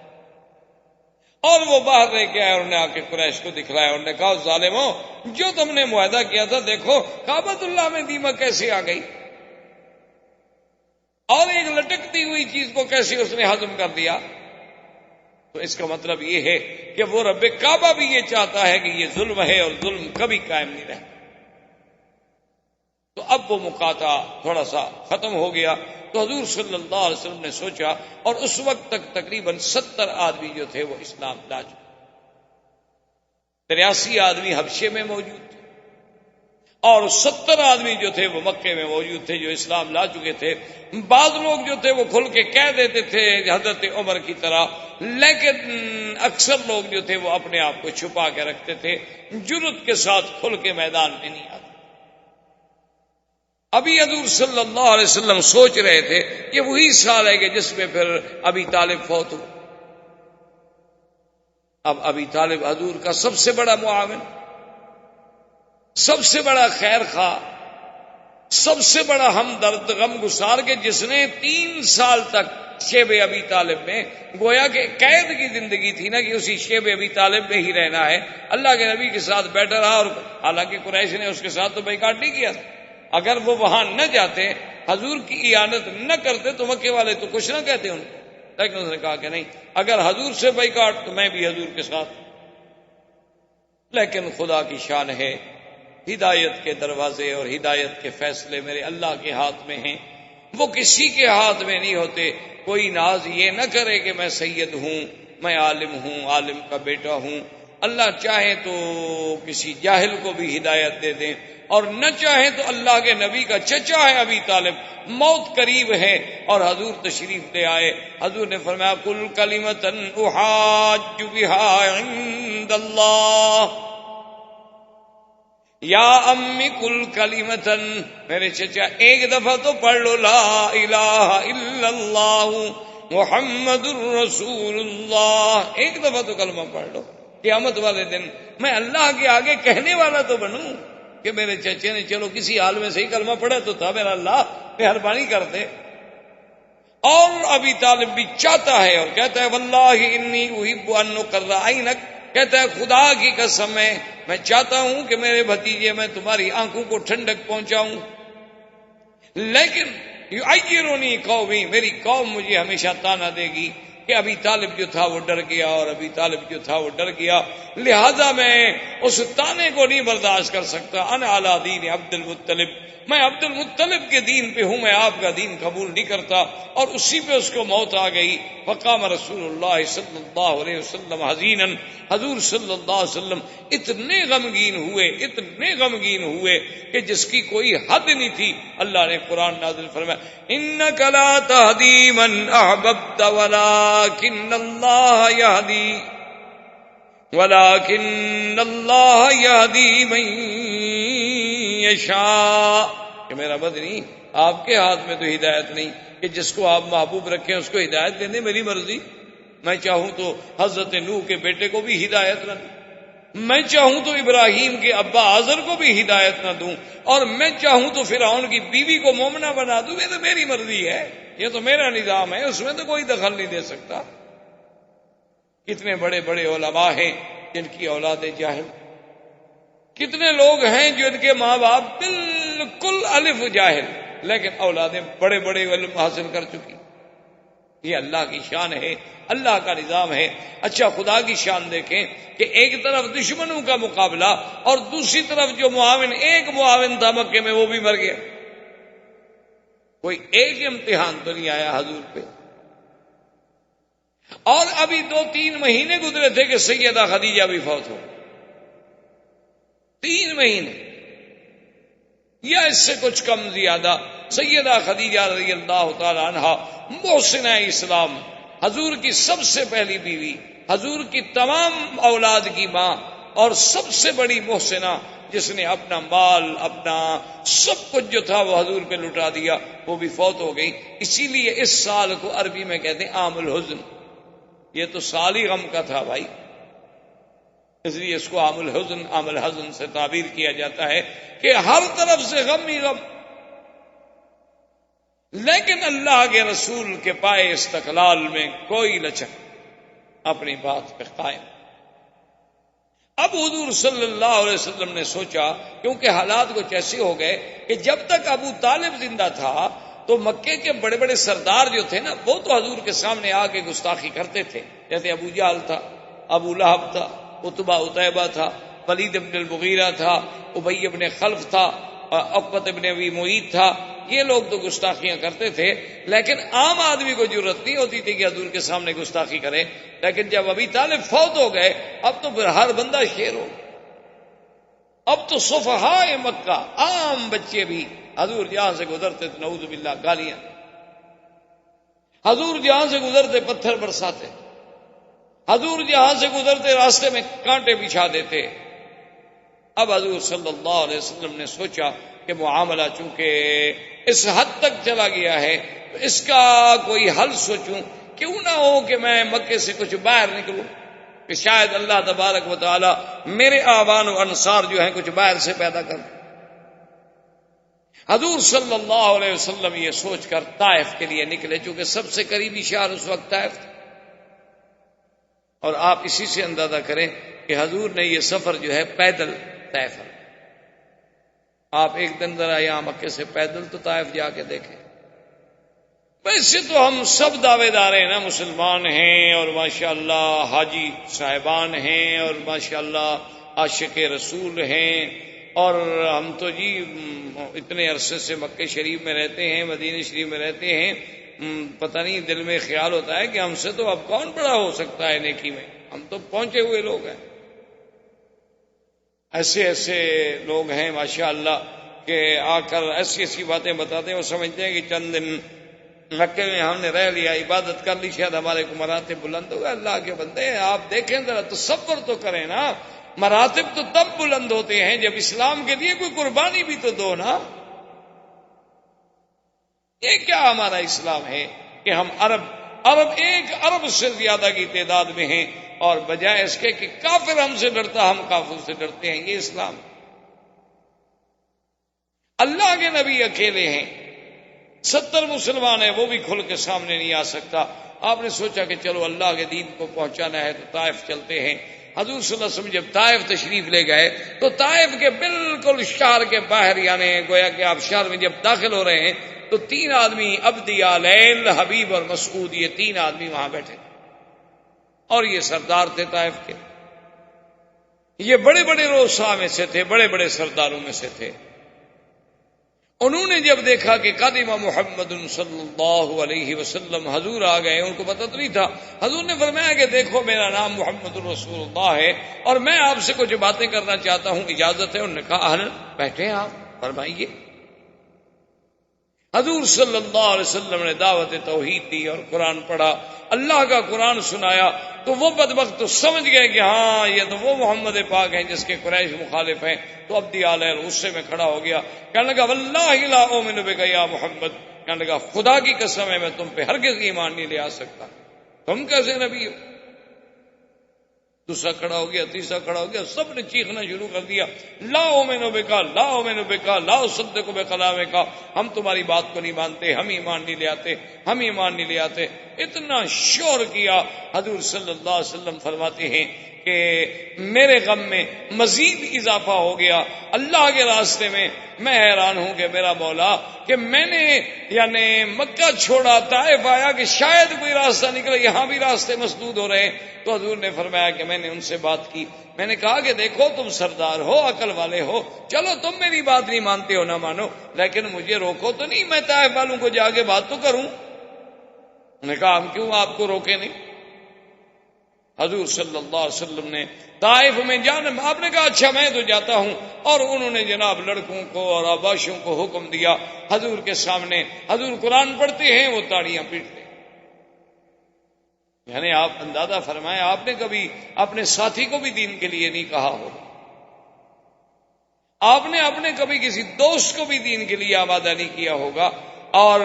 [SPEAKER 2] اور وہ باہر لے کے آئے، انہوں نے آ کے قریش کو دکھلایا، انہوں نے کہا ظالموں، جو تم نے معاہدہ کیا تھا دیکھو کعبۃ اللہ میں دیمک کیسے آ گئی اور ایک لٹکتی ہوئی چیز کو کیسے اس نے ہضم کر دیا. تو اس کا مطلب یہ ہے کہ وہ رب کعبہ بھی یہ چاہتا ہے کہ یہ ظلم ہے اور ظلم کبھی قائم نہیں رہتا. تو اب وہ مقاطعہ تھوڑا سا ختم ہو گیا. تو حضور صلی اللہ علیہ وسلم نے سوچا، اور اس وقت تک تقریباً 70 آدمی جو تھے وہ اسلام لا چکے. 83 آدمی حبشے میں موجود تھے اور 70 آدمی جو تھے وہ مکے میں موجود تھے جو اسلام لا چکے تھے. بعض لوگ جو تھے وہ کھل کے کہہ دیتے تھے حضرت عمر کی طرح، لیکن اکثر لوگ جو تھے وہ اپنے آپ کو چھپا کے رکھتے تھے، جرأت کے ساتھ کھل کے میدان میں نہیں آتے. ابھی حضور صلی اللہ علیہ وسلم سوچ رہے تھے کہ وہی سال ہے کہ جس میں پھر ابی طالب فوت ہو. اب ابی طالب حضور کا سب سے بڑا معاون، سب سے بڑا خیر خواہ، سب سے بڑا ہمدرد، غم گسار، کے جس نے 3 سال تک شیب ابی طالب میں، گویا کہ قید کی زندگی تھی نا، کہ اسی شیب ابی طالب میں ہی رہنا ہے، اللہ کے نبی کے ساتھ بیٹھا رہا. اور حالانکہ قریش نے اس کے ساتھ تو بائیکاٹ نہیں کیا تھا. اگر وہ وہاں نہ جاتے، حضور کی اعانت نہ کرتے، تو مکے والے تو کچھ نہ کہتے ان کو. لیکن اس نے کہا کہ نہیں، اگر حضور سے بائیکاٹ تو میں بھی حضور کے ساتھ. لیکن خدا کی شان ہے، ہدایت کے دروازے اور ہدایت کے فیصلے میرے اللہ کے ہاتھ میں ہیں، وہ کسی کے ہاتھ میں نہیں ہوتے. کوئی ناز یہ نہ کرے کہ میں سید ہوں، میں عالم ہوں، عالم کا بیٹا ہوں. اللہ چاہے تو کسی جاہل کو بھی ہدایت دے دیں، اور نہ چاہے تو اللہ کے نبی کا چچا ہے ابی طالب، موت قریب ہے اور حضور تشریف لے آئے. حضور نے فرمایا کل کلمۃ احاج بها عند اللہ یا امی کل کلمۃ، میرے چچا ایک دفعہ تو پڑھ لو لا الہ الا اللہ محمد الرسول اللہ. ایک دفعہ تو کلمہ پڑھ لو، قیامت والے دن میں اللہ کے آگے کہنے والا تو بنوں کہ میرے چچے نے چلو کسی حال میں صحیح کلمہ پڑھا تو تھا، میرا اللہ مہربانی کرتے. اور ابی طالب بھی چاہتا ہے اور کہتا ہے واللہ انی احب ان اقر عینک، کہتا ہے خدا کی قسم ہے میں چاہتا ہوں کہ میرے بھتیجے میں تمہاری آنکھوں کو ٹھنڈک پہنچاؤں، لیکن یعیرنی قومی، میری قوم مجھے ہمیشہ تانا دے گی کہ ابی طالب جو تھا وہ ڈر گیا، اور ابی طالب جو تھا وہ ڈر گیا، لہذا میں اس تانے کو نہیں برداشت کر سکتا. انا علی دین عبد المطلب، میں عبد المطلب کے دین پہ ہوں، میں آپ کا دین قبول نہیں کرتا. اور اسی پہ اس کو موت آ گئی. فقام رسول اللہ صلی اللہ علیہ وسلم حزینا، حضور صلی اللہ علیہ وسلم اتنے غمگین ہوئے کہ جس کی کوئی حد نہیں تھی. اللہ نے قرآن نازل فرمایا انک لا تہدی من احببت ولکن اللہ یہدی من یشاء، کہ میرا بدنی آپ کے ہاتھ میں تو ہدایت نہیں، کہ جس کو آپ محبوب رکھیں اس کو ہدایت دینے میری مرضی. میں چاہوں تو حضرت نوح کے بیٹے کو بھی ہدایت نہ دوں، میں چاہوں تو ابراہیم کے ابا آزر کو بھی ہدایت نہ دوں، اور میں چاہوں تو فرعون کی بیوی کو مومنہ بنا دوں. یہ تو میری مرضی ہے، یہ تو میرا نظام ہے، اس میں تو کوئی دخل نہیں دے سکتا. کتنے بڑے بڑے علماء ہیں جن کی اولاد جاہل، کتنے لوگ ہیں جو ان کے ماں باپ بالکل الف جاہل، لیکن اولادیں بڑے بڑے علم حاصل کر چکی. یہ اللہ کی شان ہے، اللہ کا نظام ہے. اچھا خدا کی شان دیکھیں کہ ایک طرف دشمنوں کا مقابلہ اور دوسری طرف جو معاون، ایک معاون تھا مکے میں وہ بھی مر گیا. کوئی ایک امتحان تو نہیں آیا حضور پہ. اور ابھی 2-3 مہینے گزرے تھے کہ سیدہ خدیجہ بھی فوت ہو. 3 مہینے یا اس سے کچھ کم زیادہ. سیدہ خدیجہ رضی اللہ تعالی عنہا محسنہ اسلام، حضور کی سب سے پہلی بیوی، حضور کی تمام اولاد کی ماں، اور سب سے بڑی محسنہ، جس نے اپنا مال، اپنا سب کچھ جو تھا وہ حضور پہ لٹا دیا، وہ بھی فوت ہو گئی. اسی لیے اس سال کو عربی میں کہتے ہیں عام الحزن. یہ تو سال ہی غم کا تھا بھائی، اس لیے اس کو عام الحزن، عام الحزن سے تعبیر کیا جاتا ہے کہ ہر طرف سے غم ہی غم. لیکن اللہ کے رسول کے پائے استقلال میں کوئی لچک، اپنی بات پہ قائم. اب حضور صلی اللہ علیہ وسلم نے سوچا، کیونکہ حالات کچھ ایسے ہو گئے کہ جب تک ابو طالب زندہ تھا تو مکے کے بڑے بڑے سردار جو تھے نا، وہ تو حضور کے سامنے آ کے گستاخی کرتے تھے. جیسے ابو جہل تھا، ابو لہب تھا، عتبہ عتیبہ تھا، ولید ابن المغیرہ تھا، ابی ابن خلف تھا، عقبۃ ابن ابی معیط تھا. یہ لوگ تو گستاخیاں کرتے تھے، لیکن عام آدمی کو جرت نہیں ہوتی تھی کہ حضور کے سامنے گستاخی کرے. لیکن جب ابی طالب فوت ہو گئے، اب تو پھر ہر بندہ شیر ہو. اب تو صفحائے مکہ عام بچے بھی حضور جہاں سے گزرتے تو نعوذ باللہ گالیاں، حضور جہاں سے گزرتے پتھر برساتے، حضور جہاں سے گزرتے راستے میں کانٹے بچھا دیتے۔ اب حضور صلی اللہ علیہ وسلم نے سوچا کہ معاملہ چونکہ اس حد تک چلا گیا ہے تو اس کا کوئی حل سوچوں، کیوں نہ ہو کہ میں مکے سے کچھ باہر نکلوں، کہ شاید اللہ تبارک و تعالی میرے آبان و انصار جو ہیں کچھ باہر سے پیدا کر۔ حضور صلی اللہ علیہ وسلم یہ سوچ کر طائف کے لیے نکلے، چونکہ سب سے قریبی شہر اس وقت طائف تھا، اور آپ اسی سے اندازہ کریں کہ حضور نے یہ سفر جو ہے پیدل طے کر۔ آپ ایک دن ذرا یہاں مکے سے پیدل تو طائف جا کے دیکھیں۔ ویسے تو ہم سب دعوے دار ہیں نا، مسلمان ہیں اور ماشاءاللہ حاجی صاحبان ہیں اور ماشاءاللہ عاشق رسول ہیں، اور ہم تو جی اتنے عرصے سے مکے شریف میں رہتے ہیں، مدینہ شریف میں رہتے ہیں، پتہ نہیں دل میں خیال ہوتا ہے کہ ہم سے تو اب کون بڑا ہو سکتا ہے نیکی میں، ہم تو پہنچے ہوئے لوگ ہیں۔ ایسے ایسے لوگ ہیں ماشاءاللہ کہ آ کر ایسی ایسی باتیں بتاتے ہیں، وہ سمجھتے ہیں کہ چند دن مکے میں ہم نے رہ لیا، عبادت کر لی، شاید ہمارے کو مراتب بلند ہو گئے۔ اللہ کے بندے ہیں، آپ دیکھیں ذرا تصور تو کریں نا، مراتب تو تب بلند ہوتے ہیں جب اسلام کے لیے کوئی قربانی بھی تو دو نا۔ یہ کیا ہمارا اسلام ہے کہ ہم عرب 1 ارب سے زیادہ کی تعداد میں ہیں، اور بجائے اس کے کہ کافر ہم سے ڈرتا ہم کافر سے ڈرتے ہیں۔ یہ اسلام، اللہ کے نبی اکیلے ہیں، 70 مسلمان ہیں، وہ بھی کھل کے سامنے نہیں آ سکتا۔ آپ نے سوچا کہ چلو اللہ کے دین کو پہنچانا ہے تو طائف چلتے ہیں۔ حضور صلی اللہ علیہ وسلم جب طائف تشریف لے گئے تو طائف کے بالکل شہر کے باہر، یعنی گویا کہ آپ شہر میں جب داخل ہو رہے ہیں تو 3 آدمی، عبدی، لیل، حبیب اور مسعود، یہ 3 آدمی وہاں بیٹھے، اور یہ سردار تھے طائف کے، یہ بڑے بڑے روسا میں سے تھے، بڑے بڑے سرداروں میں سے تھے۔ انہوں نے جب دیکھا کہ قادم محمد صلی اللہ علیہ وسلم، حضور آ گئے، ان کو پتہ تو نہیں تھا، حضور نے فرمایا کہ دیکھو میرا نام محمد رسول اللہ ہے اور میں آپ سے کچھ باتیں کرنا چاہتا ہوں، اجازت ہے؟ انہوں نے کہا اہلاً، بیٹھیں آپ، فرمائیے۔ حضور صلی اللہ علیہ وسلم نے دعوت توحید دی اور قرآن پڑھا، اللہ کا قرآن سنایا، تو وہ بدبخت تو سمجھ گئے کہ ہاں یہ تو وہ محمد پاک ہیں جس کے قریش مخالف ہیں۔ تو عبدی علیہ غصے میں کھڑا ہو گیا، کہنے لگا واللہ لا اؤمن بک یا محمد، کہنے لگا خدا کی قسم ہے میں تم پہ ہرگز ایمان نہیں لے آ سکتا، تم کیسے نبی ہو؟ دوسرا کھڑا ہو گیا، تیسرا کھڑا ہو گیا، سب نے چیخنا شروع کر دیا، لا اؤمن بک لا اؤمن بک لا اصدق بکلامک، ہم تمہاری بات کو نہیں مانتے، ہم ایمان نہیں لے آتے، ہم ایمان نہیں لے آتے۔ اتنا شور کیا، حضور صلی اللہ علیہ وسلم فرماتے ہیں کہ میرے غم میں مزید اضافہ ہو گیا اللہ کے راستے میں۔ میں حیران ہوں کہ میرا مولا کہ میں نے یعنی مکہ چھوڑا، طائف آیا کہ شاید کوئی راستہ نکلے، یہاں بھی راستے مسدود ہو رہے ہیں۔ تو حضور نے فرمایا کہ میں نے ان سے بات کی، میں نے کہا کہ دیکھو تم سردار ہو، عقل والے ہو، چلو تم میری بات نہیں مانتے ہو نہ مانو، لیکن مجھے روکو تو نہیں، میں طائف والوں کو جا کے بات تو کروں۔ انہوں نے کہا ہم کیوں آپ کو روکے نہیں؟ حضور صلی اللہ علیہ وسلم نے طائف میں جانا، آپ نے کہا اچھا میں تو جاتا ہوں، اور انہوں نے جناب لڑکوں کو اور آباشوں کو حکم دیا حضور کے سامنے، حضور قرآن پڑھتے ہیں وہ تاڑیاں پیٹتے ہیں۔ یعنی آپ اندازہ فرمائیں، آپ نے کبھی اپنے ساتھی کو بھی دین کے لیے نہیں کہا ہوگا، آپ نے اپنے کبھی کسی دوست کو بھی دین کے لیے آمادہ نہیں کیا ہوگا، اور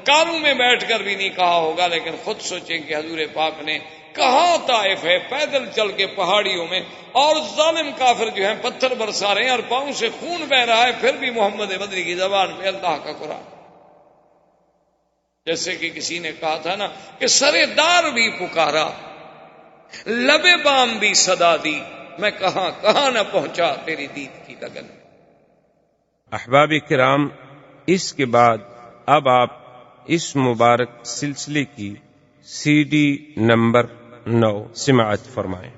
[SPEAKER 2] کاروں میں بیٹھ کر بھی نہیں کہا ہوگا، لیکن خود سوچیں کہ حضور پاک نے کہاں طائف ہے، پیدل چل کے پہاڑیوں میں، اور ظالم کافر جو ہیں پتھر برسا رہے ہیں اور پاؤں سے خون بہ رہا ہے، پھر بھی محمد بدری کی زبان پہ اللہ کا قرآن۔ جیسے کہ کسی نے کہا تھا نا کہ سرے دار بھی پکارا، لبے بام بھی صدا دی، میں کہاں کہاں نہ پہنچا تیری دید کی لگن۔
[SPEAKER 1] احباب کرام، اس کے بعد اب آپ اس مبارک سلسلے کی CD نمبر 9 سماعت فرمائیں۔